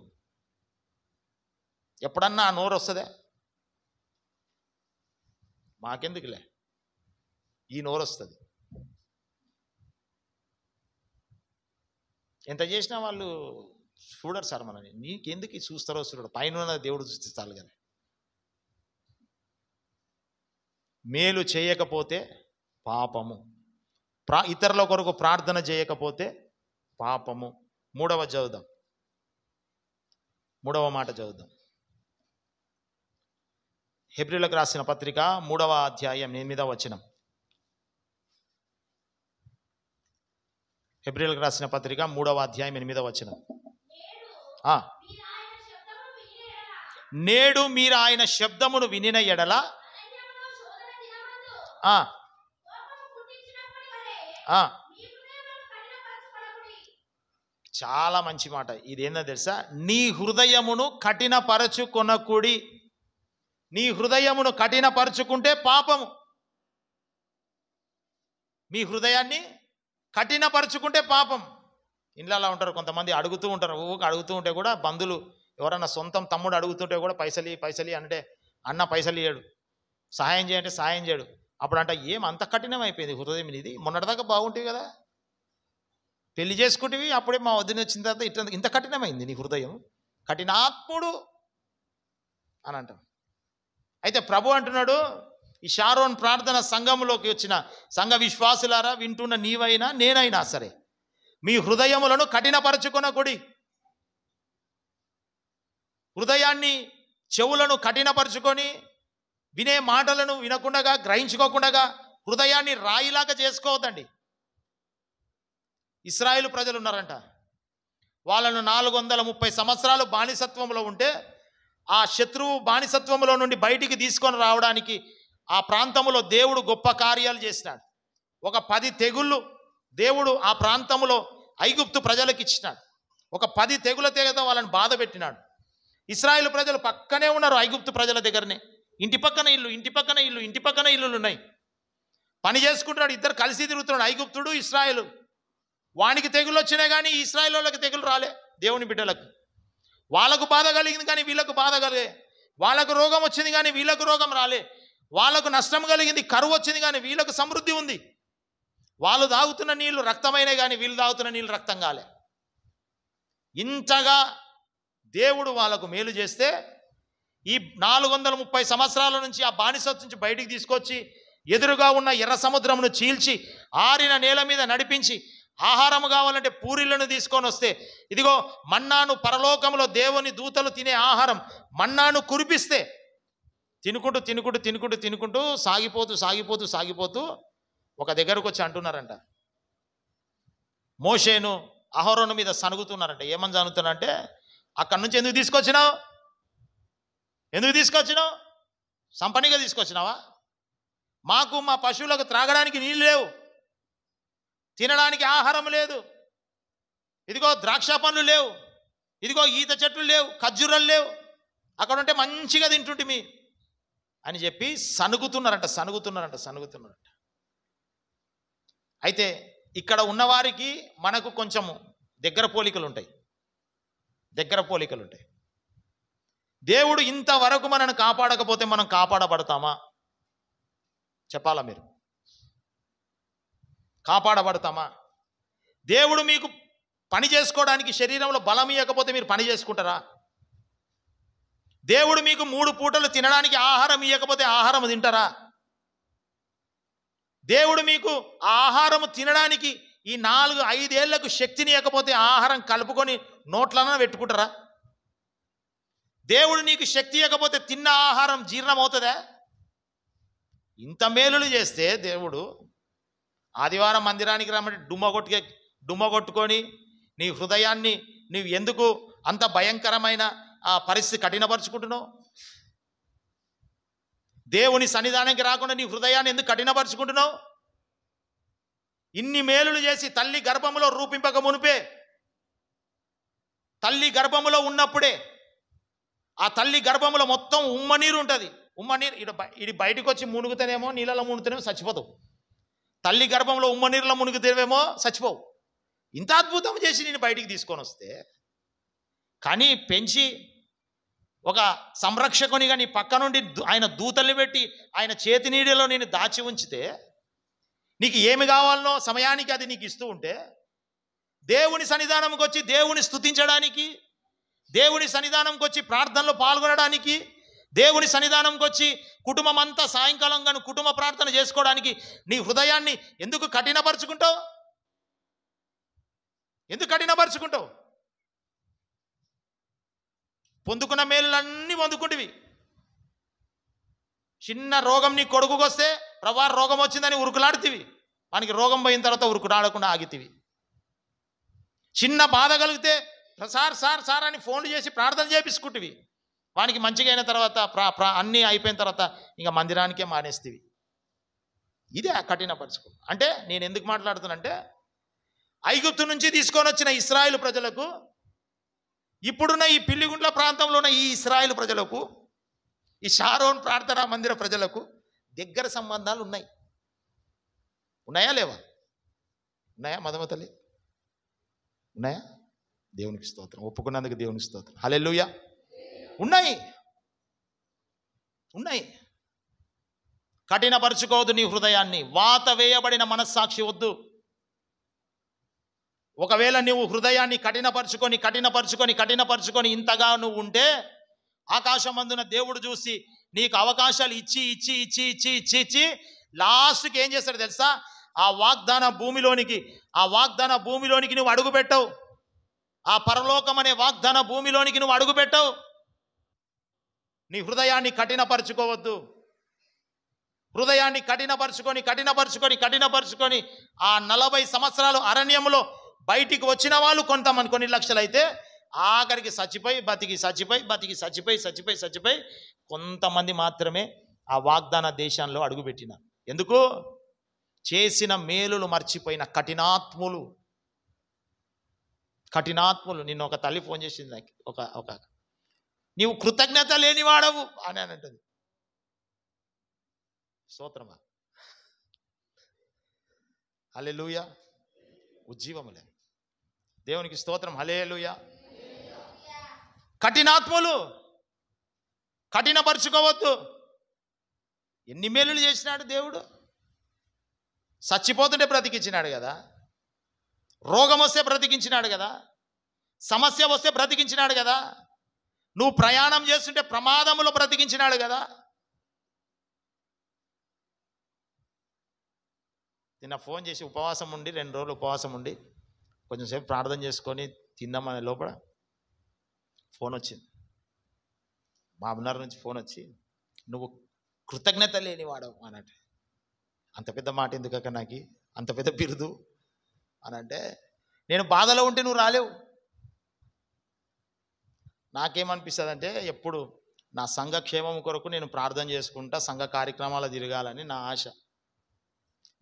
ఎప్పుడన్నా ఆ నోరు వస్తుందే? మాకెందుకులే, ఈ నోరు వస్తుంది. ఎంత చేసినా వాళ్ళు చూడరు సార్ మనని. నీకెందుకు చూస్తారో చూడరు, పైన దేవుడు చూస్తే చాలు కానీ. మేలు చేయకపోతే పాపము, ఇతరుల కొరకు ప్రార్థన చేయకపోతే పాపము. మూడవ మాట చదువుదాం. హెబ్రీయులకు రాసిన పత్రిక 3వ అధ్యాయం 8వ వచనం. హెబ్రీయులకు రాసిన పత్రిక 3వ అధ్యాయం 8వ వచనం. నేడు మీరు ఆయన శబ్దమును వినిన ఎడల చాలా మంచి మాట. ఇదేందో తెలుసా? నీ హృదయమును కఠినపరచుకొనకుడి. నీ హృదయమును కఠినపరుచుకుంటే పాపము. మీ హృదయాన్ని కఠినపరుచుకుంటే పాపం. ఇంట్లో ఉంటారు కొంతమంది, అడుగుతూ ఉంటే కూడా బంధువులు ఎవరన్నా సొంతం తమ్ముడు అడుగుతుంటే కూడా పైసలి అంటే అన్న పైసలు ఇయ్యడు, సహాయం చేయంటే సహాయం చేయడు. అప్పుడు అంట ఏం అంత కఠినం అయిపోయింది హృదయం ఇది, మొన్నటిదాకా బాగుంటుంది కదా, పెళ్లి చేసుకుంటేవి అప్పుడే మా వదిన వచ్చిన తర్వాత ఇట్లా ఇంత కఠినమైంది నీ హృదయం, కఠినాత్ముడు అని అంటాం. అయితే ప్రభు అంటున్నాడు, ఈ షారోన్ ప్రార్థన సంఘంలోకి వచ్చిన సంఘ విశ్వాసులారా, వింటున్న నీవైనా నేనైనా సరే, మీ హృదయములను కఠినపరచుకొనకుడి. హృదయాన్ని, చెవులను కఠినపరుచుకొని వినే మాటలను వినకుండగా, గ్రహించుకోకుండా హృదయాన్ని రాయిలాగా చేసుకోవద్దండి. ఇశ్రాయేలు ప్రజలు ఉన్నారంట, వాళ్ళను 430 సంవత్సరాలు బానిసత్వంలో ఉంటే ఆ శత్రువు బానిసత్వంలో నుండి బయటికి తీసుకొని రావడానికి ఆ ప్రాంతంలో దేవుడు గొప్ప కార్యాలు చేసినాడు. ఒక 10 తెగుళ్ళు దేవుడు ఆ ప్రాంతంలో ఐగుప్తు ప్రజలకు ఇచ్చినాడు. ఒక 10 తెగుల తెగత వాళ్ళని బాధ పెట్టినాడు. ఇశ్రాయేలు ప్రజలు పక్కనే ఉన్నారు ఐగుప్తు ప్రజల దగ్గరనే, ఇంటి పక్కన ఇల్లు, ఇంటి పక్కన ఇల్లు, ఇంటి పక్కన ఇల్లులు ఉన్నాయి. పని చేసుకుంటున్నాడు, ఇద్దరు కలిసి తిరుగుతున్నాడు, ఐగుప్తుడు ఇశ్రాయేలు. వానికి తెగులు వచ్చినా కానీ ఇశ్రాయేలు వాళ్ళకి తెగులు రాలే. దేవుని బిడ్డలకు వాళ్ళకు బాధ కలిగింది కానీ వీళ్ళకు బాధ కలిగే, వాళ్ళకు రోగం వచ్చింది కానీ వీళ్ళకు రోగం రాలే, వాళ్ళకు నష్టం కలిగింది, కరువు వచ్చింది కానీ వీళ్ళకు సమృద్ధి ఉంది. వాళ్ళు తాగుతున్న నీళ్లు రక్తమైనా కానీ వీళ్ళు తాగుతున్న నీళ్ళు రక్తం కాలే. ఇంతగా దేవుడు వాళ్ళకు మేలు చేస్తే ఈ 430 సంవత్సరాల నుంచి ఆ బానిసత్వం నుంచి బయటికి తీసుకొచ్చి ఎదురుగా ఉన్న ఎర్ర సముద్రమును చీల్చి ఆరిన నేల మీద నడిపించి ఆహారం కావాలంటే పూరీలను తీసుకొని వస్తే, ఇదిగో మన్నాను, పరలోకంలో దేవుని దూతలు తినే ఆహారం మన్నాను కురిపిస్తే తినుకుంటూ తినుకుంటూ తినుకుంటూ తినుకుంటూ సాగిపోతూ సాగిపోతూ సాగిపోతూ ఒక దగ్గరకు వచ్చి అంటున్నారంట, మోషేను అహరోను మీద సనుగుతున్నారంట. ఏమని సనుగుతున్నారంటే, అక్కడి నుంచి ఎందుకు తీసుకొచ్చినావు, ఎందుకు తీసుకొచ్చినావు, సంపనిగా తీసుకొచ్చినావా, మాకు మా పశువులకు త్రాగడానికి నీళ్ళు లేవు, తినడానికి ఆహారం లేదు, ఇదిగో ద్రాక్ష పండ్లు లేవు, ఇదిగో ఈత చెట్లు లేవు, ఖర్జూరాలు లేవు, అక్కడ ఉంటే మంచిగా తింటుంటిమి అని చెప్పి సనుగుతున్నారంట. అయితే ఇక్కడ ఉన్నవారికి మనకు కొంచెము దగ్గర పోలికలు ఉంటాయి. దేవుడు ఇంతవరకు మనల్ని కాపాడకపోతే మనం కాపాడబడతామా? చెప్పాలా మీరు? కాపాడబడతామా? దేవుడు మీకు పని చేసుకోవడానికి శరీరంలో బలం ఇవ్వకపోతే మీరు పని చేసుకుంటారా? దేవుడు మీకు 3 పూటలు తినడానికి ఆహారం ఇవ్వకపోతే ఆహారం తింటారా? దేవుడు మీకు ఆహారం తినడానికి ఈ 4-5 ఏళ్లకు శక్తిని ఇవ్వకపోతే ఆహారం కలుపుకొని నోట్లన పెట్టుకుంటారా? దేవుడు నీకు శక్తి ఇవ్వకపోతే తిన్న ఆహారం జీర్ణం అవుతుందా? ఇంత మేలులు చేస్తే దేవుడు ఆదివారం మందిరానికి రమ్మని డుమ్మ కొట్టుకొని నీ హృదయాన్ని నీవు ఎందుకు అంత భయంకరమైన ఆ పరిస్థితి కఠినపరుచుకుంటున్నావు? దేవుని సన్నిధానానికి రాకుండా నీ హృదయాన్ని ఎందుకు కఠినపరుచుకుంటున్నావు? ఇన్ని మేలులు చేసి తల్లి గర్భములో రూపింపక మునిపే, తల్లి గర్భములో ఉన్నప్పుడే ఆ తల్లి గర్భములో మొత్తం ఉమ్మనీరు ఉంటుంది. ఉమ్మనీరు ఇది బయటకు వచ్చి మునుగుతేనేమో, నీళ్ళలో మునుగుతేనేమో చచ్చిపోతావు. తల్లి గర్భంలో ఉమ్మనీరులో మునుగుతేనేమో చచ్చిపోవు. ఇంత అద్భుతం చేసి నేను బయటికి తీసుకొని వస్తే, కానీ పెంచి ఒక సంరక్షకునిగా నీ పక్క నుండి ఆయన దూతల్ని పెట్టి ఆయన చేతి నీడలో నేను దాచి ఉంచితే, నీకు ఏమి కావాలనో సమయానికి అది నీకు ఇస్తూ ఉంటే, దేవుని సన్నిధానంకి వచ్చి దేవుని స్తుతించడానికి, దేవుని సన్నిధానంకి వచ్చి ప్రార్థనలో పాల్గొనడానికి, దేవుని సన్నిధానంకి వచ్చి కుటుంబం అంతా సాయంకాలం కానీ కుటుంబ ప్రార్థన చేసుకోవడానికి నీ హృదయాన్ని ఎందుకు కఠినపరుచుకుంటావు? ఎందుకు కఠినపరుచుకుంటావు? పొందుకున్న మేలులన్నీ పొందుకుంటువి. చిన్న రోగం నీ కొడుకుకి వస్తే, ప్రభా రోగం వచ్చిందని ఉరుకులాడుతీవి, వానికి రోగం పోయిన తర్వాత ఉరుకులాడకుండా ఆగితివి. చిన్న బాధ కలిగితే సార్ అని ఫోన్లు చేసి ప్రార్థన చేపించుకుంటువి, వానికి మంచిగా అయిన తర్వాత అన్నీ అయిపోయిన తర్వాత ఇంకా మందిరానికే మానేస్తేవి. ఇదే కఠినపరుచుకో. అంటే నేను ఎందుకు మాట్లాడుతానంటే, ఐగుప్తు నుంచి తీసుకొని వచ్చిన ఇశ్రాయేలు ప్రజలకు, ఇప్పుడున్న ఈ పిల్లిగుండ్ల ప్రాంతంలో ఉన్న ఈ ఇశ్రాయేలు ప్రజలకు, ఈ షారోన్ ప్రార్థనా మందిర ప్రజలకు దగ్గర సంబంధాలు ఉన్నాయి. ఉన్నాయా లేవా? ఉన్నాయా మదమ తల్లి? ఉన్నాయా? దేవునికి స్తోత్రం. ఒప్పుకున్నందుకు దేవునికి స్తోత్రం. హల్లెలూయా. ఉన్నాయి. ఉన్నాయి. కఠినపరుచుకోవద్దు నీ హృదయాన్ని. వాత వేయబడిన మనస్సాక్షి వద్దు. ఒకవేళ నువ్వు హృదయాన్ని కఠినపరుచుకొని ఇంతగా నువ్వు ఉంటే ఆకాశమందున దేవుడు చూసి నీకు అవకాశాలు ఇచ్చి లాస్ట్కి ఏం చేస్తాడు తెలుసా? ఆ వాగ్దాన భూమిలోనికి నువ్వు అడుగు పెట్టవు. ఆ పరలోకం అనే వాగ్దాన భూమిలోనికి నువ్వు అడుగు పెట్టవు. నీ హృదయాన్ని కఠినపరుచుకోవద్దు. హృదయాన్ని కఠినపరుచుకొని ఆ 40 సంవత్సరాలు అరణ్యంలో బయటికి వచ్చిన వాళ్ళు కొంతమంది, కొన్ని లక్షలైతే ఆఖరికి చచ్చిపోయి కొంతమంది మాత్రమే ఆ వాగ్దాన దేశంలో అడుగుపెట్టినారు. ఎందుకు? చేసిన మేలులు మర్చిపోయిన కఠినాత్ములు. నిన్న ఒక తల్లి ఫోన్ చేసింది నాకు. ఒక నీవు కృతజ్ఞత లేనివాడవు అని అంటుంది. స్తోత్రమా, హల్లెలూయా. ఉజ్జీవములే దేవునికి స్తోత్రం, హల్లెలూయా. కఠినాత్ములు, కఠినపరుచుకోవద్దు. ఎన్ని మేలులు చేసినాడు దేవుడు. చచ్చిపోతుంటే బ్రతికించినాడు కదా, రోగం వస్తే బ్రతికించినాడు కదా, సమస్య వస్తే బ్రతికించినాడు కదా, నువ్వు ప్రయాణం చేస్తుంటే ప్రమాదంలో బ్రతికించినాడు కదా. నిన్న ఫోన్ చేసి ఉపవాసం ఉండి 2 రోజులు ఉపవాసం ఉండి కొంచెంసేపు ప్రార్థన చేసుకొని తిందామనే లోపల ఫోన్ వచ్చింది. మా అమ్మగారి నుంచి ఫోన్ వచ్చి, నువ్వు కృతజ్ఞత లేనివాడవు అన్నట్టు. అంత పెద్ద మాట ఎందుకక్క నాకు, అంత పెద్ద బిరుదు అని అంటే, నేను బాధలో ఉంటే నువ్వు రాలేవు. నాకేమనిపిస్తుంది అంటే, ఎప్పుడు నా సంఘ క్షేమం కొరకు నేను ప్రార్థన చేసుకుంటా, సంఘ కార్యక్రమాలు తిరగాలని నా ఆశ.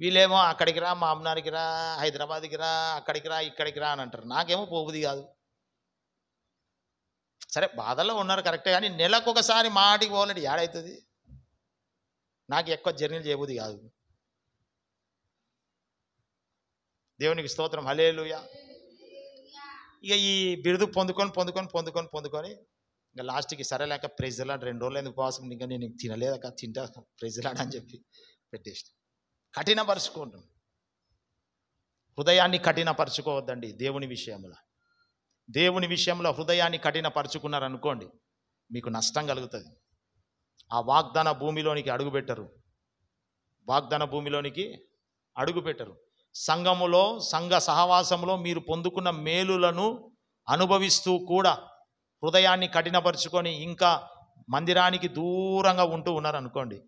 వీళ్ళేమో అక్కడికి రా, మా అమ్మనారికి రా, హైదరాబాద్కి రా, అక్కడికి రా, ఇక్కడికి రా అని అంటారు. నాకేమో పోబుది కాదు. సరే బాధల్లో ఉన్నారు కరెక్టే, కానీ నెలకొకసారి మాటికి పోవాలంటే ఏడవుతుంది. నాకు ఎక్కువ జర్నీలు చేయబుది కాదు. దేవునికి స్తోత్రం, హల్లెలూయా. ఇక ఈ బిరుదు పొందుకొని ఇంకా లాస్ట్కి సరేలేక ప్రెజలాడ్ 2 రోజులు ఎందుకు ఉపవాసం, ఇంకా నేను తినలేదక, తింటా ప్రెజలాడ్ అని చెప్పి పెట్టేసి కఠినపరుచుకుంటాం. హృదయాన్ని కఠినపరుచుకోవద్దండి దేవుని విషయంలో హృదయాన్ని కఠినపరుచుకున్నారనుకోండి, మీకు నష్టం కలుగుతుంది. ఆ వాగ్దాన భూమిలోనికి అడుగుపెట్టరు. సంఘ సహవాసంలో మీరు పొందుకున్న మేలులను అనుభవిస్తూ కూడా హృదయాన్ని కఠినపరుచుకొని ఇంకా మందిరానికి దూరంగా ఉంటూ ఉన్నారనుకోండి,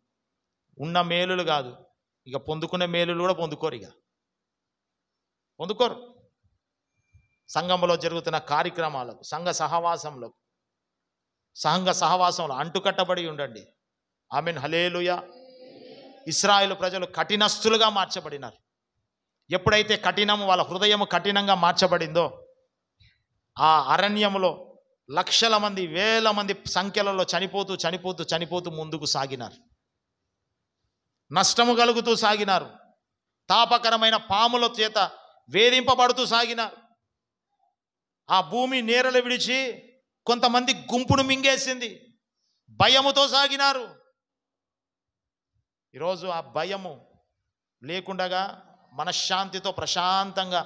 ఉన్న మేలులు కాదు, ఇక పొందుకునే మేలులు కూడా పొందుకోరు. సంఘంలో జరుగుతున్న కార్యక్రమాలకు, సంఘ సహవాసంలో అంటుకట్టబడి ఉండండి. ఆమేన్, హల్లెలూయా. ఇశ్రాయేలు ప్రజలు కఠినస్తులుగా మార్చబడినారు. ఎప్పుడైతే వాళ్ళ హృదయము కఠినంగా మార్చబడిందో, ఆ అరణ్యంలో లక్షల మంది, వేల మంది సంఖ్యలలో చనిపోతూ ముందుకు సాగినారు. నష్టము కలుగుతూ సాగినారు. తాపకరమైన పాముల చేత వేధింపబడుతూ సాగినారు. ఆ భూమి నేరలు విడిచి కొంతమంది గుంపును మింగేసింది. భయముతో సాగినారు. ఈరోజు ఆ భయము లేకుండగా మనశ్శాంతితో ప్రశాంతంగా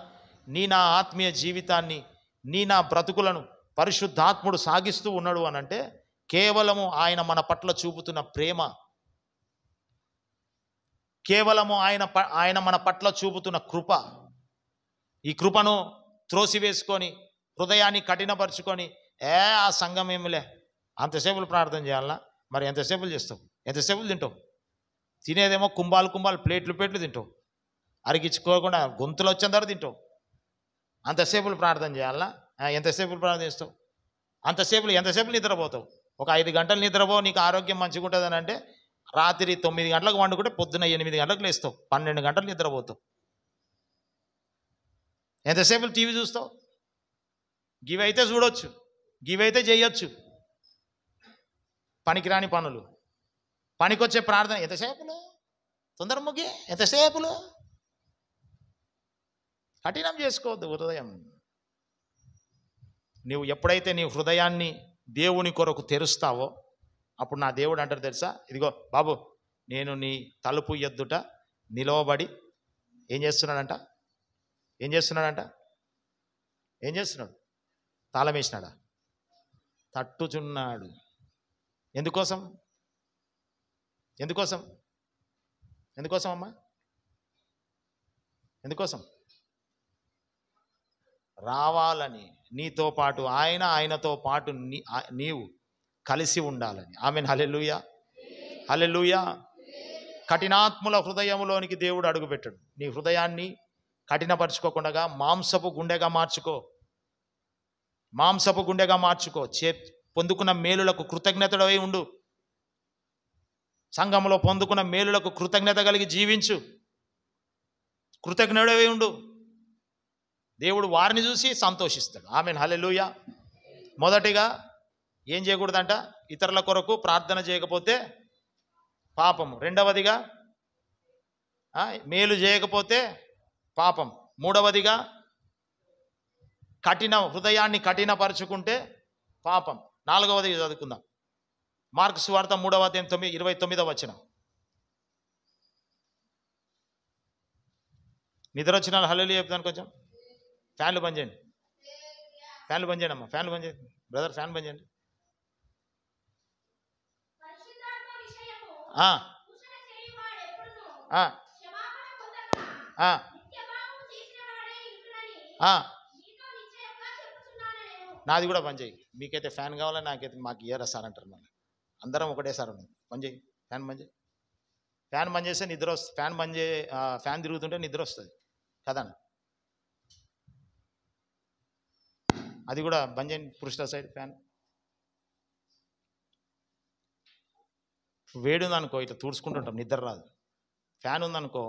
నా ఆత్మీయ జీవితాన్ని, నా బ్రతుకులను పరిశుద్ధాత్ముడు సాగిస్తూ ఉన్నాడు అనంటే కేవలము ఆయన మన పట్ల చూపుతున్న ప్రేమ, కేవలము ఆయన మన పట్ల చూపుతున్న కృప. ఈ కృపను త్రోసివేసుకొని హృదయాన్ని కఠినపరుచుకొని ఆ సంఘం ఏమిలే, అంతసేపులు ప్రార్థన చేయాలన్నా, మరి ఎంతసేపులు చేస్తావు, ఎంతసేపులు తింటావు, తినేదేమో కుంభాలు ప్లేట్లు తింటావు, అరిగించుకోకుండా గొంతులు వచ్చేంత వరకు తింటావు. అంతసేపులు ప్రార్థన చేయాలన్నా, ఎంతసేపులు ప్రార్థన చేస్తావు, ఎంతసేపులు నిద్రపోతావు. ఒక 5 గంటలు నిద్రపో, నీకు ఆరోగ్యం మంచిగా ఉంటుంది అని అంటే రాత్రి 9 గంటలకు వండుకుంటే పొద్దున్న 8 గంటలకు లేస్తావు, 12 గంటలు నిద్రపోతావు. ఎంతసేపులు టీవీ చూస్తావు. గివైతే చూడొచ్చు, గివైతే చేయొచ్చు. పనికిరాని పనులు, పనికొచ్చే ప్రార్థన ఎంతసేపులు, తొందర ముగ్గి ఎంతసేపులు. కఠినం చేసుకోవద్దు హృదయం. నువ్వు ఎప్పుడైతే నీ హృదయాన్ని దేవుని కొరకు తెరుస్తావో, అప్పుడు నా దేవుడు అంటారు తెలుసా, ఇదిగో బాబు నేను నీ తలుపు ఎద్దుట నిలవబడి ఏం చేస్తున్నాడంట, ఏం చేస్తున్నాడంట, ఏం చేస్తున్నాడు, తాళం వేసినాడా, తట్టుచున్నాడు. ఎందుకోసం, ఎందుకోసం, ఎందుకోసం అమ్మా, ఎందుకోసం? రావాలని, నీతో పాటు ఆయన, ఆయనతో పాటు నీవు కలిసి ఉండాలని. ఆమేన్. హల్లెలూయా, హల్లెలూయా. కఠినాత్ముల హృదయంలోనికి దేవుడు అడుగుపెట్టాడు. నీ హృదయాన్ని కఠినపరుచుకోకుండా మాంసపు గుండెగా మార్చుకో, మాంసపు గుండెగా మార్చుకో. పొందుకున్న మేలులకు కృతజ్ఞతడై ఉండు. సంఘంలో పొందుకున్న మేలులకు కృతజ్ఞత కలిగి జీవించు, కృతజ్ఞుడై ఉండు. దేవుడు వారిని చూసి సంతోషిస్తాడు. ఆమేన్. హల్లెలూయా. మొదటిగా ఏం చేయకూడదంట, ఇతరుల కొరకు ప్రార్థన చేయకపోతే పాపము. రెండవదిగా మేలు చేయకపోతే పాపం. మూడవదిగా హృదయాన్ని కఠినపరుచుకుంటే పాపం. నాలుగవది చదువుకుందాం. మార్కు సువార్త 3వ అధ్యాయం 29వ వచనం. నిద్ర వచ్చిన హల్లెలూయా చెప్తాను. కొంచెం ఫ్యాన్లు బంద్ చేయండి, ఫ్యాన్లు బంద్ చేయండి అమ్మా, ఫ్యాన్లు బంద్ చేయండి బ్రదర్, ఫ్యాన్ బంద్ చేయండి. నాది కూడా బంద్ చేయి. మీకైతే ఫ్యాన్ కావాలా, నాకైతే మాకు ఇయర్ సార్ అంటారు. మళ్ళీ అందరం ఒకటే సార్ ఉంది. బంద్ చేయి, ఫ్యాన్ బంద్ చేయి. ఫ్యాన్ బంద్ చేస్తే నిద్ర వస్తుంది. ఫ్యాన్ తిరుగుతుంటే నిద్ర వస్తుంది కదా. అది కూడా బంద్ చేయండి. పురుషుల సైడ్ ఫ్యాన్ వేడి ఉందనుకో ఇట్లా తుడుచుకుంటుంటాం, నిద్ర రాదు. ఫ్యాన్ ఉందనుకో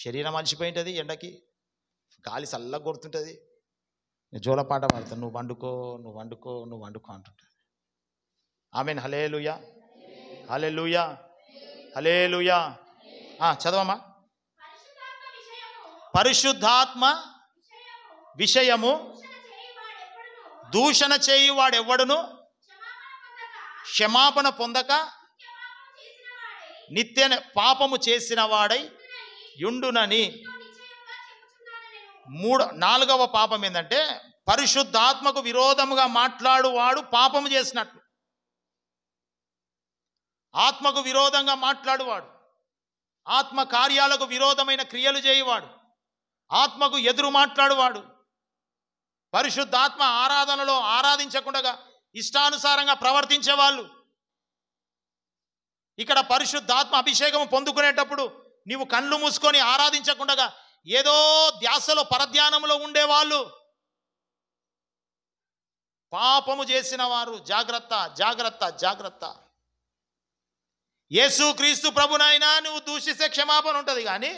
శరీరం అలసిపోయింటుంది, ఎండకి గాలి చల్లగా కొడుతుంటుంది. జోలపాట పాడతాను, నువ్వు వండుకో, నువ్వు వండుకో, నువ్వు వండుకో అంటుంటుంది. ఆమేన్. హల్లెలూయా, హల్లెలూయా, హల్లెలూయా. చదవమ్మా. పరిశుద్ధాత్మ విషయము దూషణ చేయువాడెవ్వడును క్షమాపణ పొందక నిత్య పాపము చేసిన వాడై యుండునని. నాలుగవ పాపం ఏంటంటే పరిశుద్ధాత్మకు విరోధముగా మాట్లాడువాడు పాపము చేసినట్లు. ఆత్మకు విరోధంగా మాట్లాడువాడు, ఆత్మ కార్యాలకు విరోధమైన క్రియలు చేయువాడు, ఆత్మకు ఎదురు మాట్లాడువాడు, పరిశుద్ధాత్మ ఆరాధనలో ఆరాధించకుండా ఇష్టానుసారంగా ప్రవర్తించే వాళ్ళు. ఇక్కడ పరిశుద్ధాత్మ అభిషేకం పొందుకునేటప్పుడు నీవు కళ్ళు మూసుకొని ఆరాధించకుండా ఏదో ధ్యాసలో పరధ్యానంలో ఉండేవాళ్ళు పాపము చేసిన వారు. జాగ్రత్త, జాగ్రత్త, జాగ్రత్త. యేసు క్రీస్తు ప్రభునైనా నువ్వు దూషిస్తే క్షమాపణ ఉంటుంది, కానీ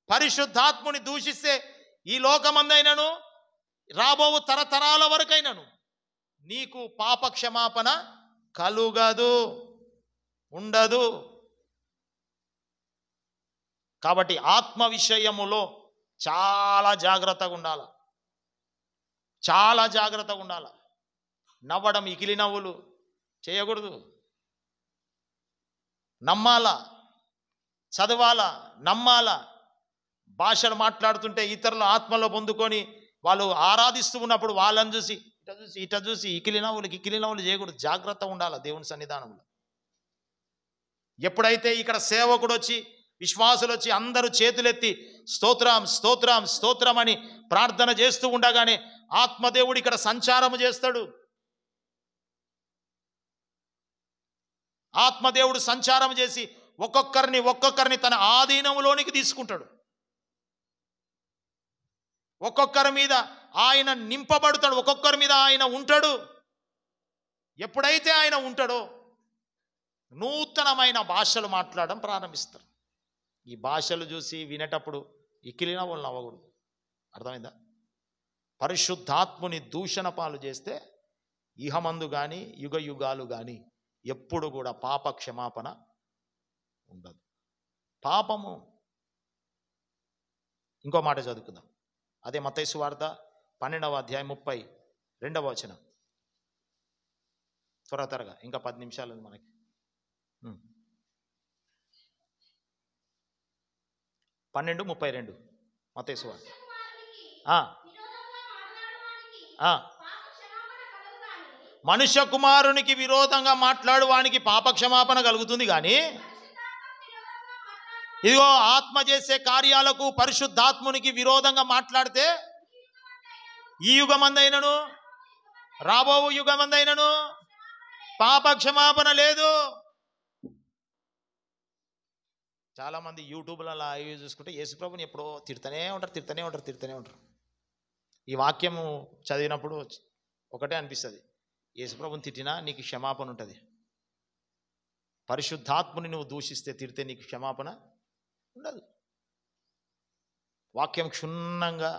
పరిశుద్ధాత్ముని దూషిస్తే ఈ లోకమందైనను రాబో తరతరాల వరకైనను నీకు పాప క్షమాపణ కలుగదు, ఉండదు. కాబట్టి ఆత్మ విషయములో చాలా జాగ్రత్తగా ఉండాలి, చాలా జాగ్రత్తగా ఉండాలి. నవ్వడం, ఇకిలి నవ్వులు చేయకూడదు. నమ్మాలా, చదవాలా, నమ్మాలా. భాషలు మాట్లాడుతుంటే ఇతరుల ఆత్మలో పొందుకొని వాళ్ళు ఆరాధిస్తూ ఉన్నప్పుడు వాళ్ళని చూసి ఇట చూసి ఇకిలి నవ్వులు చేయకూడదు. జాగ్రత్త ఉండాలి దేవుని సన్నిధానంలో. ఎప్పుడైతే ఇక్కడ సేవకుడు వచ్చి, విశ్వాసులు వచ్చి అందరూ చేతులెత్తి స్తోత్రం, స్తోత్రం, స్తోత్రం అని ప్రార్థన చేస్తూ ఉండగానే ఆత్మదేవుడు ఇక్కడ సంచారము చేస్తాడు. ఆత్మదేవుడు సంచారం చేసి ఒక్కొక్కరిని తన ఆధీనంలోనికి తీసుకుంటాడు. ఒక్కొక్కరి మీద ఆయన నింపబడతాడు, ఒక్కొక్కరి మీద ఆయన ఉంటాడు. ఎప్పుడైతే ఆయన ఉంటాడో నూతనమైన భాషలు మాట్లాడడం ప్రారంభిస్తారు. ఈ భాషలు చూసి వినేటప్పుడు ఇకిలిన వాళ్ళు నవ్వకూడదు. అర్థమైందా? పరిశుద్ధాత్ముని దూషణ పాలు చేస్తే ఇహమందు కానీ యుగ యుగాలు కానీ ఎప్పుడు కూడా పాప క్షమాపణ ఉండదు. పాపము. ఇంకో మాట చదువుకుందాం. అదే మత్తయి సువార్త 12వ అధ్యాయం 32వ వచనం. త్వరగా ఇంకా 10 నిమిషాలు ఉంది మనకి. 12:32 మత్తయి సువార్త. మనుష్య కుమారునికి విరోధంగా మాట్లాడువానికి పాపక్షమాపణ కలుగుతుంది, కానీ ఇదిగో ఆత్మ చేసే కార్యాలకు పరిశుద్ధాత్మునికి విరోధంగా మాట్లాడితే ఈ యుగమందైనను రాబో యుగమందైనను పాపక్షమాపణ లేదు. చాలామంది యూట్యూబ్లలో అవి చూసుకుంటే యేసుప్రభుని ఎప్పుడో తిడుతూనే ఉంటారు. ఈ వాక్యము చదివినప్పుడు ఒకటే అనిపిస్తుంది, యేసుప్రభుని తిట్టినా నీకు క్షమాపణ ఉంటుంది. పరిశుద్ధాత్ముని నువ్వు దూషిస్తే తిడితే నీకు క్షమాపణ ఉండదు. వాక్యం క్షుణ్ణంగా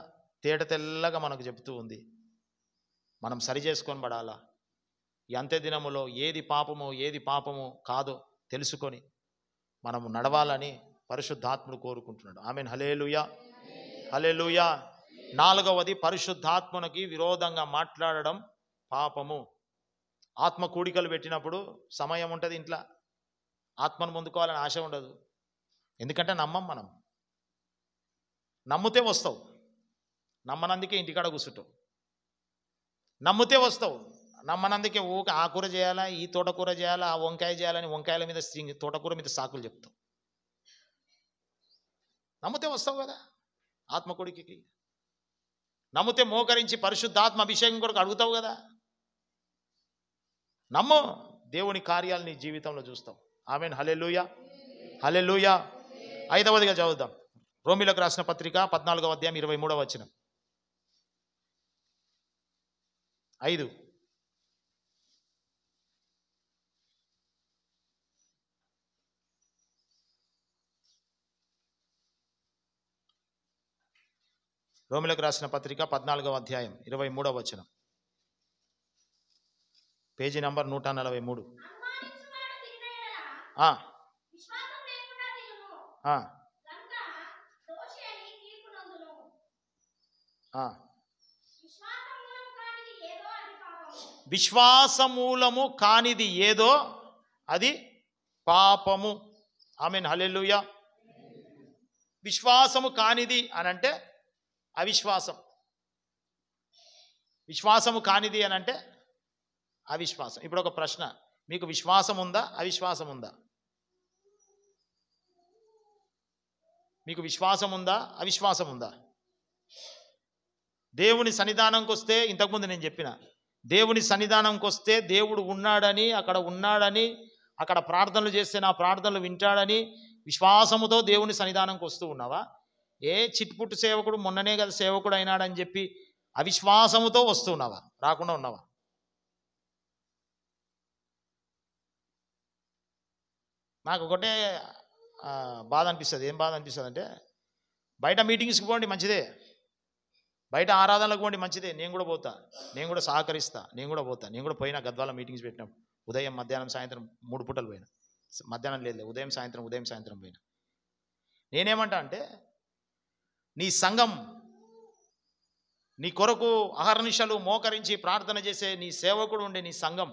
తేట తెల్లగా మనకు చెబుతూ ఉంది. మనం సరి చేసుకొని పడాలా. ఈ అంత్య దినములో ఏది పాపము కాదో తెలుసుకొని మనము నడవాలని పరిశుద్ధాత్ముడు కోరుకుంటున్నాడు. ఆమేన్. హల్లెలూయా, హల్లెలూయా. 4వది, పరిశుద్ధాత్మునికి విరోధంగా మాట్లాడడం పాపము. ఆత్మ కూడికలు పెట్టినప్పుడు సమయం ఉంటుంది, ఇంట్లో ఆత్మను పొందుకోవాలని ఆశ ఉండదు. ఎందుకంటే మనం నమ్మితే వస్తావు, నమ్మనందుకే ఇంటికాడ కూర్చుంటావు. నమ్మితే వస్తావు, నమ్మనందుకే ఊక ఆ కూర చేయాలా, ఈ తోటకూర చేయాలా, ఆ వంకాయ చేయాలని వంకాయల మీద తోటకూర మీద సాకులు చెప్తావు. నమ్మితే వస్తావు కదా ఆత్మకుడికి. నమ్మితే మోకరించి పరిశుద్ధాత్మ అభిషేకం కొరకు అడుగుతావు కదా. నమ్ము, దేవుని కార్యాలు నీ జీవితంలో చూస్తావు. ఆమేన్. హల్లెలూయా, హల్లెలూయా. 5వదిగా చదువుదాం. రోమీలకు రాసిన పత్రిక 14వ అధ్యాయం 23వ వచనం. 5. రోమీలకు రాసిన పత్రిక 14వ అధ్యాయం 23వ వచనం, పేజీ నంబర్ 143. విశ్వాసమూలము కానిది ఏదో అది పాపము. ఆమేన్. హల్లెలూయా. విశ్వాసము కానిది అనంటే అవిశ్వాసం. విశ్వాసము కానిది అనంటే అవిశ్వాసం. ఇప్పుడు ఒక ప్రశ్న, మీకు విశ్వాసం ఉందా, అవిశ్వాసం ఉందా? మీకు విశ్వాసం ఉందా, అవిశ్వాసం ఉందా? దేవుని సన్నిధానంకి వస్తే, ఇంతకుముందు నేను చెప్పిన, దేవుని సన్నిధానంకి వస్తే దేవుడు ఉన్నాడని, అక్కడ ప్రార్థనలు చేస్తే నా ప్రార్థనలు వింటాడని విశ్వాసముతో దేవుని సన్నిధానంకి వస్తూ ఉన్నావా? ఏ చిట్పుట్టు సేవకుడు మొన్ననే కదా సేవకుడు అయినాడని చెప్పి అవిశ్వాసముతో వస్తూ ఉన్నావా? రాకుండా ఉన్నావా? నాకు ఒకటే బాధ అనిపిస్తుంది. ఏం బాధ అనిపిస్తుంది అంటే, బయట మీటింగ్స్కి పోండి మంచిదే, బయట ఆరాధనలకు పోండి మంచిదే, నేను కూడా పోతా, నేను కూడా సహకరిస్తా, నేను కూడా పోతా. నేను కూడా పోయినా గద్వాల మీటింగ్స్ పెట్టినప్పుడు ఉదయం మధ్యాహ్నం సాయంత్రం 3 పూటలు పోయినా. మధ్యాహ్నం లేదు, ఉదయం సాయంత్రం పోయినా. నేనేమంటా అంటే, నీ సంఘం, నీ కొరకు అహర్నిశలు మోకరించి ప్రార్థన చేసే నీ సేవకుడు ఉండే నీ సంఘం,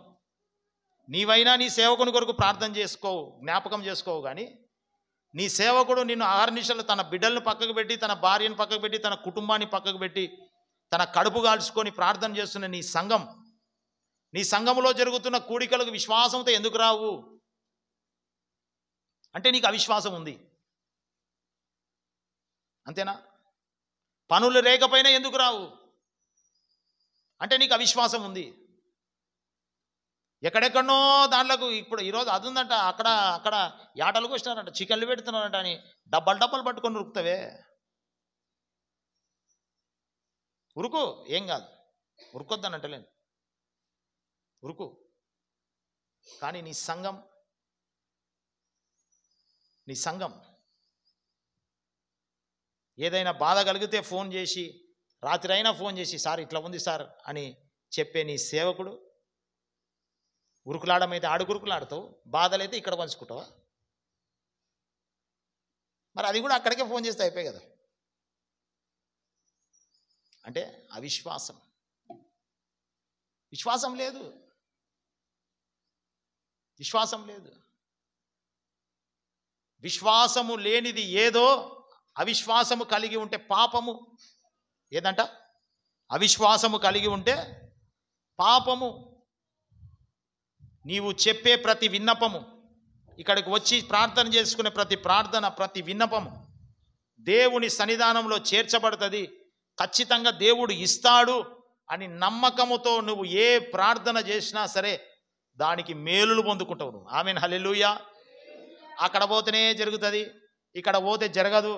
నీవైనా నీ సేవకుని కొరకు ప్రార్థన చేసుకోవు, జ్ఞాపకం చేసుకోవు. కానీ నీ సేవకుడు నిన్ను అహర్నిశలు తన బిడ్డలను పక్కకు పెట్టి, తన భార్యను పక్కకు పెట్టి, తన కుటుంబాన్ని పక్కకు పెట్టి, తన కడుపు కాల్చుకొని ప్రార్థన చేస్తున్న నీ సంఘం, నీ సంఘములో జరుగుతున్న కూడికలకు విశ్వాసంతో ఎందుకు రావు అంటే నీకు అవిశ్వాసం ఉంది. అంతేనా? పనులు లేకపోయినా ఎందుకు రావు అంటే నీకు అవిశ్వాసం ఉంది. ఎక్కడెక్కడనో దాంట్లోకి ఇప్పుడు ఈరోజు అది ఉందంట, అక్కడ యాటలు కోసినారంట, చికెన్లు పెడుతున్నారంట అని డబ్బలు పట్టుకొని ఉరుకుతావే. ఉరుకు, ఏం కాదు, ఉరుకొద్దని అంటలేను, ఉరుకు. కానీ నీ సంఘం ఏదైనా బాధ కలిగితే ఫోన్ చేసి, రాత్రి అయినా ఫోన్ చేసి, సార్ ఇట్లా ఉంది సార్ అని చెప్పే నీ సేవకుడు, ఉరుకులాడమైతే ఆడుకురుకులాడతావు, బాధలైతే ఇక్కడ పంచుకుంటావా? మరి అది కూడా అక్కడికే ఫోన్ చేస్తే అయిపోయి కదా. అంటే విశ్వాసం లేదు. విశ్వాసం లేదు. విశ్వాసము లేనిది ఏదో, అవిశ్వాసము కలిగి ఉంటే పాపము. ఏదంట? అవిశ్వాసము కలిగి ఉంటే పాపము. నీవు చెప్పే ప్రతి విన్నపము, ఇక్కడికి వచ్చి ప్రార్థన చేసుకునే ప్రతి ప్రార్థన, ప్రతి విన్నపము దేవుని సన్నిధానంలో చేర్చబడుతుంది. ఖచ్చితంగా దేవుడు ఇస్తాడు అని నమ్మకముతో నువ్వు ఏ ప్రార్థన చేసినా సరే దానికి మేలులు పొందుకుంటావు నువ్వు. ఆమేన్, హల్లెలూయా. అక్కడ పోతేనే జరుగుతుంది, ఇక్కడ పోతే జరగదు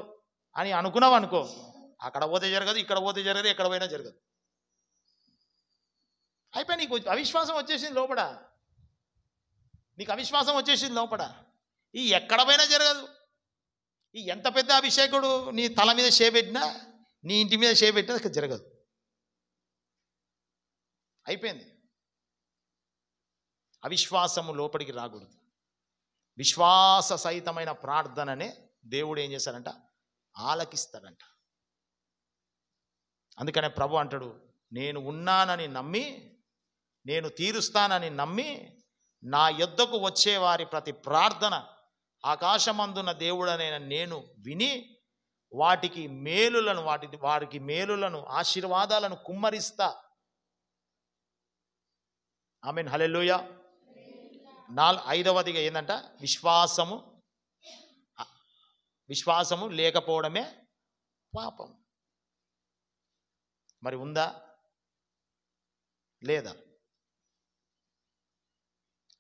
అని అనుకున్నావు అనుకో, అక్కడ పోతే జరగదు, ఇక్కడ పోతే జరగదు, ఎక్కడ పోయినా జరగదు. అయిపోయి నీకు అవిశ్వాసం వచ్చేసింది లోపల, నీకు అవిశ్వాసం వచ్చేసింది లోపల. ఈ ఎక్కడ పోయినా జరగదు. ఈ ఎంత పెద్ద అభిషేకుడు నీ తల మీద చేపెట్టినా, నీ ఇంటి మీద చేపెట్టినా జరగదు. అయిపోయింది. అవిశ్వాసము లోపలికి రాకూడదు. విశ్వాస సహితమైన ప్రార్థననే దేవుడు ఏం చేశాడంట? ఆలకిస్తాడంట. అందుకనే ప్రభు అంటాడు, నేను ఉన్నానని నమ్మి, నేను తీరుస్తానని నమ్మి నా యొద్దకు వచ్చే వారి ప్రతి ప్రార్థన ఆకాశమందున్న దేవుడనైన నేను విని వాటికి మేలులను, వారికి మేలులను, ఆశీర్వాదాలను కుమ్మరిస్తా. ఆమేన్, హల్లెలూయా. ఐదవదిగా ఏంటంట? విశ్వాసము లేకపోవడమే పాపం. మరి ఉందా లేదా?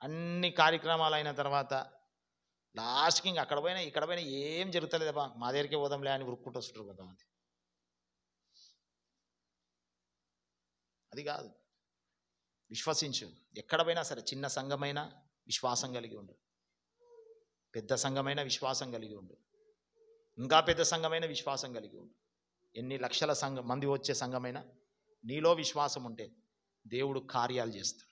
అన్ని కార్యక్రమాలు అయిన తర్వాత లాస్ట్కి ఇంక అక్కడ పోయినా ఇక్కడ పోయినా ఏం జరుగుతలేదబ్బా, మా దగ్గరికి పోదాంలే అని ఉరుక్కుంటూ వస్తుంటారు కొంతమంది. అది కాదు. విశ్వసించు. ఎక్కడ పోయినా సరే, చిన్న సంఘమైనా విశ్వాసం కలిగి ఉండు, పెద్ద సంఘమైన విశ్వాసం కలిగి ఉండు, ఇంకా పెద్ద సంఘమైన విశ్వాసం కలిగి ఉండు. ఎన్ని లక్షల మంది వచ్చే సంఘమైనా నీలో విశ్వాసం ఉంటే దేవుడు కార్యాలు చేస్తాడు.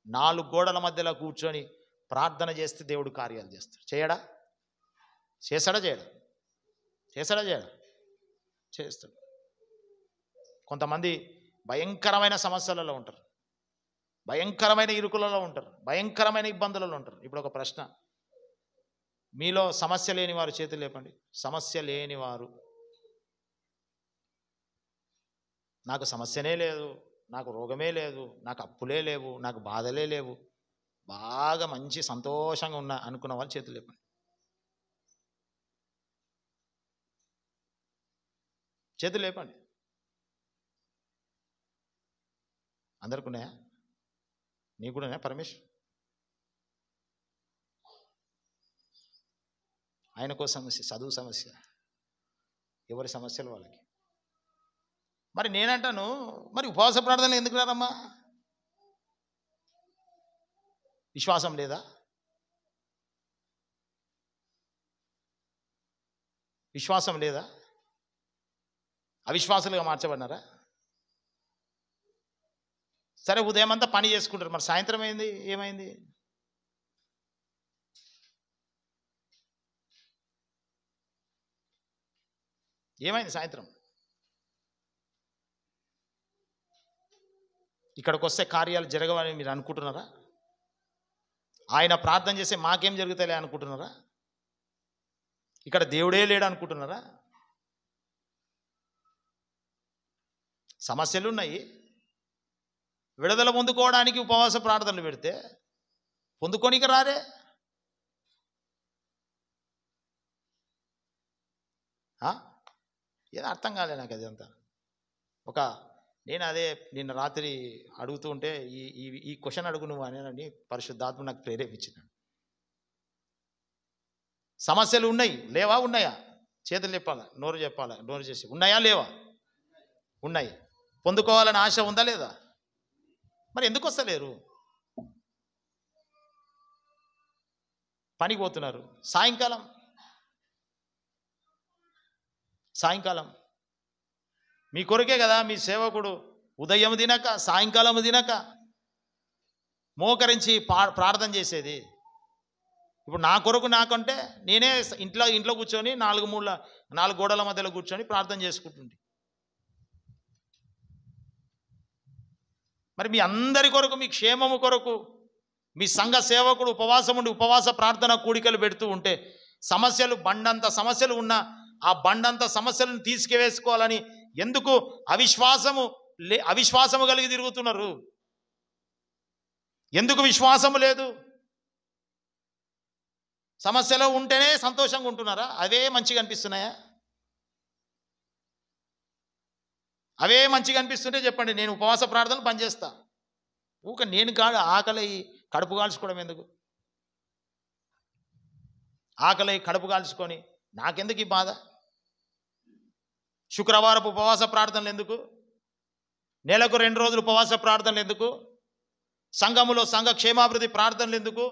4 గోడల మధ్యలో కూర్చొని ప్రార్థన చేస్తే దేవుడు కార్యాలు చేస్తాడు. చేయడా? చేస్తాడా? చేయడా? చేస్తాడు. కొంతమంది భయంకరమైన సమస్యలలో ఉంటారు, భయంకరమైన ఇరుకులలో ఉంటారు, భయంకరమైన ఇబ్బందులలో ఉంటారు. ఇప్పుడు ఒక ప్రశ్న, మీలో సమస్య లేని వారు చేతులు లేపండి. సమస్య లేనివారు. నాకు సమస్యనే లేదు, నాకు రోగమే లేదు, నాకు అప్పులే లేవు, నాకు బాధలే లేవు, బాగా మంచి సంతోషంగా ఉన్నా అనుకున్న వాళ్ళు చేతులు లేపండి. చేతులు లేపండి. అందరికి ఉన్నాయా? నీకు కూడా ఉన్నాయా పరమేష్? ఆయనకో సమస్య, చదువు సమస్య, ఎవరి సమస్యలు వాళ్ళకి. మరి నేనంటాను, మరి ఉపవాస ప్రార్థనలు ఎందుకు రారమ్మా? విశ్వాసం లేదా? విశ్వాసం లేదా? అవిశ్వాసులుగా మార్చబడినారా? సరే, ఉదయం అంతా పని చేసుకుంటారు, మరి సాయంత్రం ఏమైంది? ఏమైంది సాయంత్రం? ఇక్కడికి వస్తే కార్యాలు జరగవని మీరు అనుకుంటున్నారా? ఆయన ప్రార్థన చేస్తే మాకేం జరుగుతాయి అనుకుంటున్నారా? ఇక్కడ దేవుడే లేడు అనుకుంటున్నారా? సమస్యలు ఉన్నాయి. విడుదల పొందుకోవడానికి ఉపవాస ప్రార్థనలు పెడితే పొందుకోనిక రారే. ఏదో అర్థం కాలే నాకు అదంతా. నేను అదే నిన్న రాత్రి అడుగుతూ ఉంటే ఈ క్వశ్చన్ అడుగు నువ్వు అని పరిశుద్ధాత్మ నాకు ప్రేరేపించినాడు. సమస్యలు ఉన్నాయి, లేవా? ఉన్నాయా? చేతులు చెప్పాలా, నోరు చెప్పాలా, నోరు చేసి ఉన్నాయా లేవా? ఉన్నాయి. పొందుకోవాలని ఆశ ఉందా లేదా? మరి ఎందుకు వస్తలేరు? పనికి పోతున్నారు. సాయంకాలం మీ కొరకే కదా మీ సేవకుడు ఉదయం తినక సాయంకాలం తినక మోకరించి ప్రార్థన చేసేది. ఇప్పుడు నా కొరకు నాకంటే నేనే ఇంట్లో కూర్చొని 4 గోడల మధ్యలో కూర్చొని ప్రార్థన చేసుకుంటుంది. మరి మీ అందరి కొరకు, మీ క్షేమము కొరకు మీ సంఘ సేవకుడు ఉపవాసం ఉండి ఉపవాస ప్రార్థన కూడికలు పెడుతూ ఉంటే సమస్యలు బండంత సమస్యలు ఉన్న ఆ బండంత సమస్యలను తీసుకువేసుకోవాలని ఎందుకు అవిశ్వాసము కలిగి తిరుగుతున్నారు? ఎందుకు విశ్వాసము లేదు? సమస్యలో ఉంటేనే సంతోషంగా ఉంటున్నారా? అవే మంచిగా అనిపిస్తున్నాయా? అవే మంచిగా అనిపిస్తుంటే చెప్పండి, నేను ఉపవాస ప్రార్థనలు పనిచేస్తా. ఊక నేను ఆకలి కడుపు కాల్చుకోవడం ఎందుకు? ఆకలి కడుపు కాల్చుకొని నాకెందుకు ఈ బాధ? శుక్రవారపు ఉపవాస ప్రార్థనలు ఎందుకు? నెలకు 2 రోజులు ఉపవాస ప్రార్థనలు ఎందుకు? సంఘములో సంఘ క్షేమాభివృద్ధి ప్రార్థనలు ఎందుకు?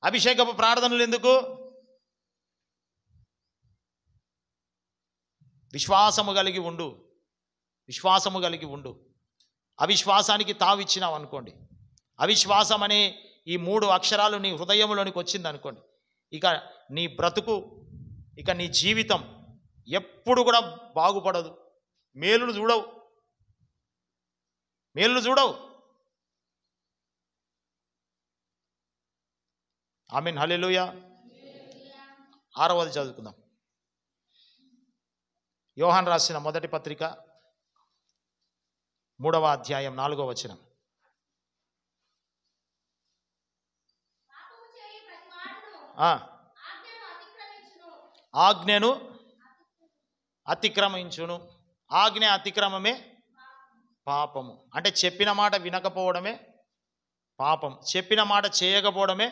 అభిషేకపు ప్రార్థనలు ఎందుకు? విశ్వాసము కలిగి ఉండు, విశ్వాసము కలిగి ఉండు. అవిశ్వాసానికి తావిచ్చినావు అనుకోండి, అవిశ్వాసం అనే ఈ 3 అక్షరాలు నీ హృదయంలోనికి వచ్చింది అనుకోండి, ఇక నీ బ్రతుకు, ఇక నీ జీవితం ఎప్పుడు కూడా బాగుపడదు. మేలులు చూడవు, మేలులు చూడవు. ఆమేన్, హల్లెలూయా. 6వది చదువుకుందాం. యోహాను రాసిన మొదటి పత్రిక 3వ అధ్యాయం 4వ వచనం. ఆజ్ఞను అతిక్రమించును. ఆజ్ఞ అతిక్రమమే పాపము. అంటే చెప్పిన మాట వినకపోవడమే పాపం, చెప్పిన మాట చేయకపోవడమే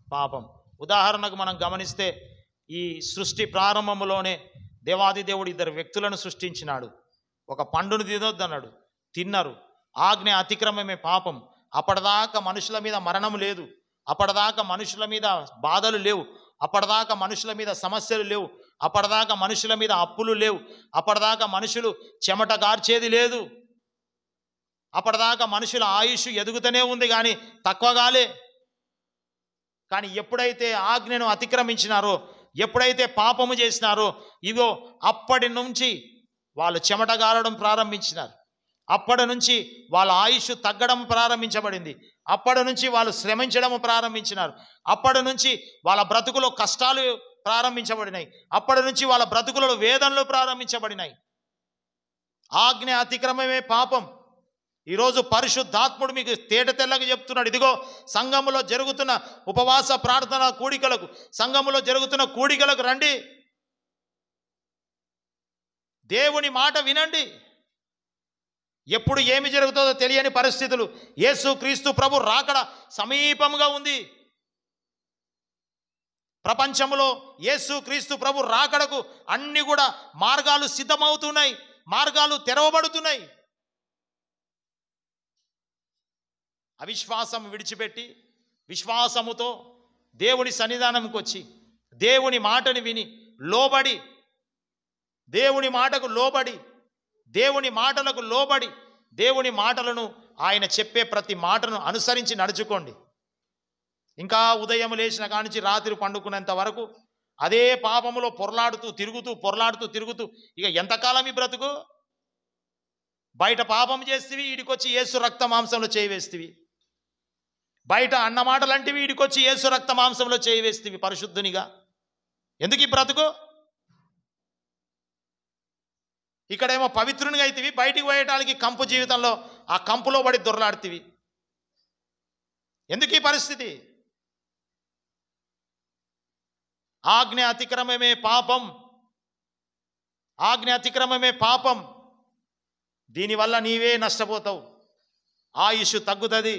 పాపం. ఉదాహరణకు మనం గమనిస్తే ఈ సృష్టి ప్రారంభంలోనే దేవాది దేవుడు 2 వ్యక్తులను సృష్టించినాడు. ఒక పండును తినొద్దన్నాడు, తిన్నారు. ఆజ్ఞ అతిక్రమమే పాపం. అప్పటిదాకా మనుషుల మీద మరణం లేదు, అప్పటిదాకా మనుషుల మీద బాధలు లేవు, అప్పటిదాకా మనుషుల మీద సమస్యలు లేవు, అప్పటిదాకా మనుషుల మీద అప్పులు లేవు, అప్పటిదాకా మనుషులు చెమట గార్చేది లేదు, అప్పటిదాకా మనుషుల ఆయుష్ ఎదుగుతూనే ఉంది కానీ తక్కువ కాలే. కానీ ఎప్పుడైతే ఆజ్ఞను అతిక్రమించినారో, ఎప్పుడైతే పాపము చేసినారో, ఇగో అప్పటి నుంచి వాళ్ళు చెమట గారడం ప్రారంభించినారు. అప్పటి నుంచి వాళ్ళ ఆయుష్ తగ్గడం ప్రారంభించబడింది. అప్పటి నుంచి వాళ్ళు శ్రమించడం ప్రారంభించినారు. అప్పటి నుంచి వాళ్ళ బ్రతుకులో కష్టాలు ప్రారంభించబడినాయి. అప్పటి నుంచి వాళ్ళ బ్రతుకులలో వేదనలు ప్రారంభించబడినాయి. ఆజ్ఞ అతిక్రమమే పాపం. ఈరోజు పరిశుద్ధాత్ముడు మీకు తేట తెల్లగా చెప్తున్నాడు, ఇదిగో సంఘములో జరుగుతున్న ఉపవాస ప్రార్థన కూడికలకు, సంఘములో జరుగుతున్న కూడికలకు రండి, దేవుని మాట వినండి. ఎప్పుడు ఏమి జరుగుతుందో తెలియని పరిస్థితులు. యేసు క్రీస్తు ప్రభు రాకడ సమీపంగా ఉంది. ప్రపంచంలో యేసు క్రీస్తు ప్రభు రాకడకు అన్ని కూడా మార్గాలు సిద్ధమవుతున్నాయి, మార్గాలు తెరవబడుతున్నాయి. అవిశ్వాసం విడిచిపెట్టి విశ్వాసముతో దేవుని సన్నిధానంకి వచ్చి దేవుని మాటని విని లోబడి, దేవుని మాటకు లోబడి, దేవుని మాటలకు లోబడి, దేవుని మాటలను, ఆయన చెప్పే ప్రతి మాటను అనుసరించి నడుచుకోండి. ఇంకా ఉదయం లేచిన కానించి రాత్రి పండుకునేంత వరకు అదే పాపములో పొరలాడుతూ తిరుగుతూ ఇక ఎంతకాలం ఈ బ్రతుకు? బయట పాపం చేస్తేవి, ఈడికొచ్చి యేసు రక్త మాంసంలో చేయి వేస్తేవి. బయట అన్న మాటలంటివి, ఈడికొచ్చి యేసు రక్త మాంసంలో చేయి వేస్తేవి పరిశుద్ధునిగా. ఎందుకు ఈ బ్రతుకు? ఇక్కడేమో పవిత్రునిగా అయితేవి, బయటికి పోయటానికి కంపు జీవితంలో ఆ కంపులో పడి దొరలాడుతీవి. ఎందుకు ఈ పరిస్థితి? ఆజ్ఞ అతిక్రమమే పాపం, ఆజ్ఞ అతిక్రమమే పాపం. దీనివల్ల నీవే నష్టపోతావు. ఆయుష్ తగ్గుతుంది,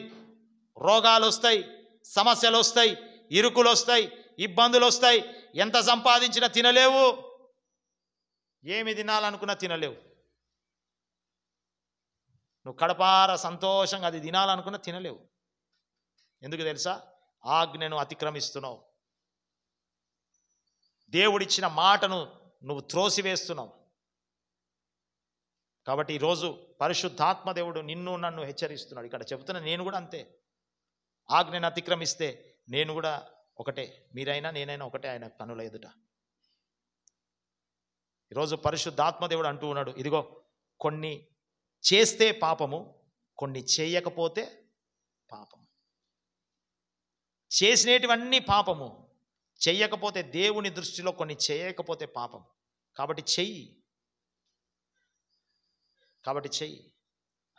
రోగాలు వస్తాయి, సమస్యలు వస్తాయి, ఇరుకులు వస్తాయి, ఇబ్బందులు వస్తాయి. ఎంత సంపాదించినా తినలేవు, ఏమి తినాలనుకున్నా తినలేవు. నువ్వు కడపార సంతోషంగా అది తినాలనుకున్నా తినలేవు. ఎందుకు తెలుసా? ఆజ్ఞను అతిక్రమిస్తున్నావు. దేవుడిచ్చిన మాటను నువ్వు త్రోసివేస్తున్నావు. కాబట్టి ఈరోజు పరిశుద్ధాత్మ దేవుడు నిన్ను నన్ను హెచ్చరిస్తున్నాడు. ఇక్కడ చెబుతున్నా, నేను కూడా అంతే. ఆజ్ఞను అతిక్రమిస్తే నేను కూడా ఒకటే, మీరైనా నేనైనా ఒకటే ఆయన కనుల ఎదుట. ఈరోజు పరిశుద్ధాత్మ దేవుడు అంటూ ఉన్నాడు, ఇదిగో కొన్ని చేస్తే పాపము, కొన్ని చేయకపోతే పాపము. చేసినటివన్నీ పాపము, చెయ్యకపోతే దేవుని దృష్టిలో కొన్ని చేయకపోతే పాపం. కాబట్టి చెయ్యి.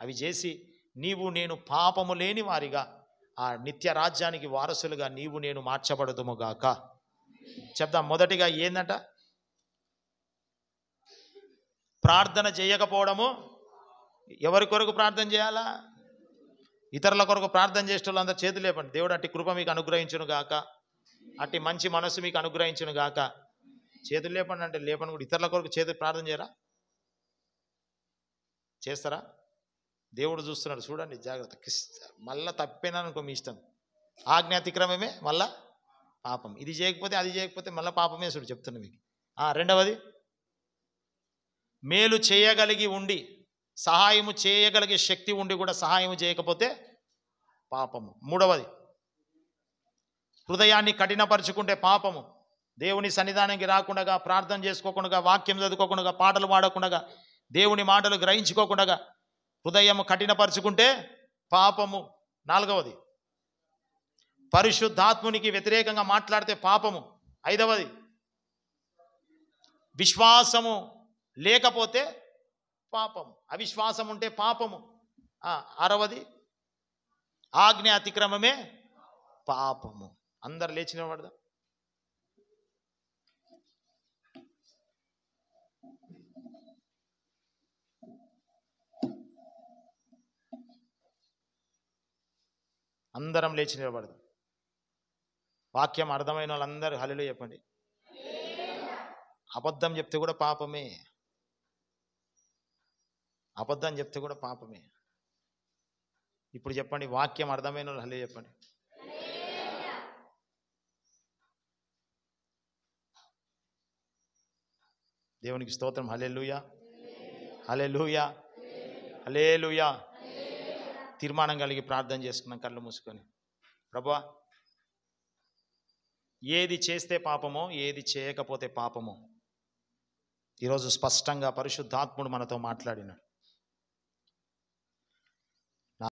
అవి చేసి నీవు నేను పాపము లేని వారిగా ఆ నిత్య రాజ్యానికి వారసులుగా నీవు నేను మార్చబడుదుము గాక. చెప్దాం. మొదటిగా ఏందంట? ప్రార్థన చేయకపోవడము. ఎవరి కొరకు ప్రార్థన చేయాలా? ఇతరుల కొరకు ప్రార్థన చేసే వాళ్ళందరూ చేతులు లేపండి. దేవుడు అట్టి కృప మీకు అనుగ్రహించును గాక, అట్టి మంచి మనసు మీకు అనుగ్రహించును గాక. చేతులు లేపండి అంటే లేపండి కూడా. ఇతరుల కొరకు చేతులు ప్రార్థన చేయరా? చేస్తారా? దేవుడు చూస్తున్నాడు, చూడండి జాగ్రత్త. మళ్ళా తప్పినానుకో మీ ఇష్టం. ఆజ్ఞ అతిక్రమమే మళ్ళా పాపం. ఇది చేయకపోతే అది చేయకపోతే మళ్ళీ పాపమే. చూడు చెప్తున్నా మీకు. రెండవది, మేలు చేయగలిగి ఉండి సహాయము చేయగలిగే శక్తి ఉండి కూడా సహాయం చేయకపోతే పాపము. మూడవది, హృదయాన్ని కఠినపరుచుకుంటే పాపము. దేవుని సన్నిధానానికి రాకుండా, ప్రార్థన చేసుకోకుండా, వాక్యం చదువుకోకుండా, పాటలు పాడకుండా, దేవుని మాటలు గ్రహించుకోకుండా హృదయము కఠినపరుచుకుంటే పాపము. నాలుగవది, పరిశుద్ధాత్మునికి వ్యతిరేకంగా మాట్లాడితే పాపము. ఐదవది, విశ్వాసము లేకపోతే పాపము. అవిశ్వాసం ఉంటే పాపము. ఆరవది, ఆజ్ఞ అతిక్రమమే పాపము. అందరు లేచి నిలబడదాం. అందరం లేచి నిలబడదాం. వాక్యం అర్థమైన వాళ్ళందరూ హల్లెలూయా చెప్పండి. అబద్ధం చెప్తే కూడా పాపమే. అబద్ధం చెప్తే కూడా పాపమే. ఇప్పుడు చెప్పండి, వాక్యం అర్థమైన వాళ్ళు హల్లెలూయా చెప్పండి. దేవునికి స్తోత్రం. హల్లెలూయా, హల్లెలూయా, హల్లెలూయా. తీర్మానం కలిగి ప్రార్థన చేసుకున్నాం కళ్ళు మూసుకొని. ప్రభువా, ఏది చేస్తే పాపమో, ఏది చేయకపోతే పాపమో ఈరోజు స్పష్టంగా పరిశుద్ధాత్ముడు మనతో మాట్లాడినాడు.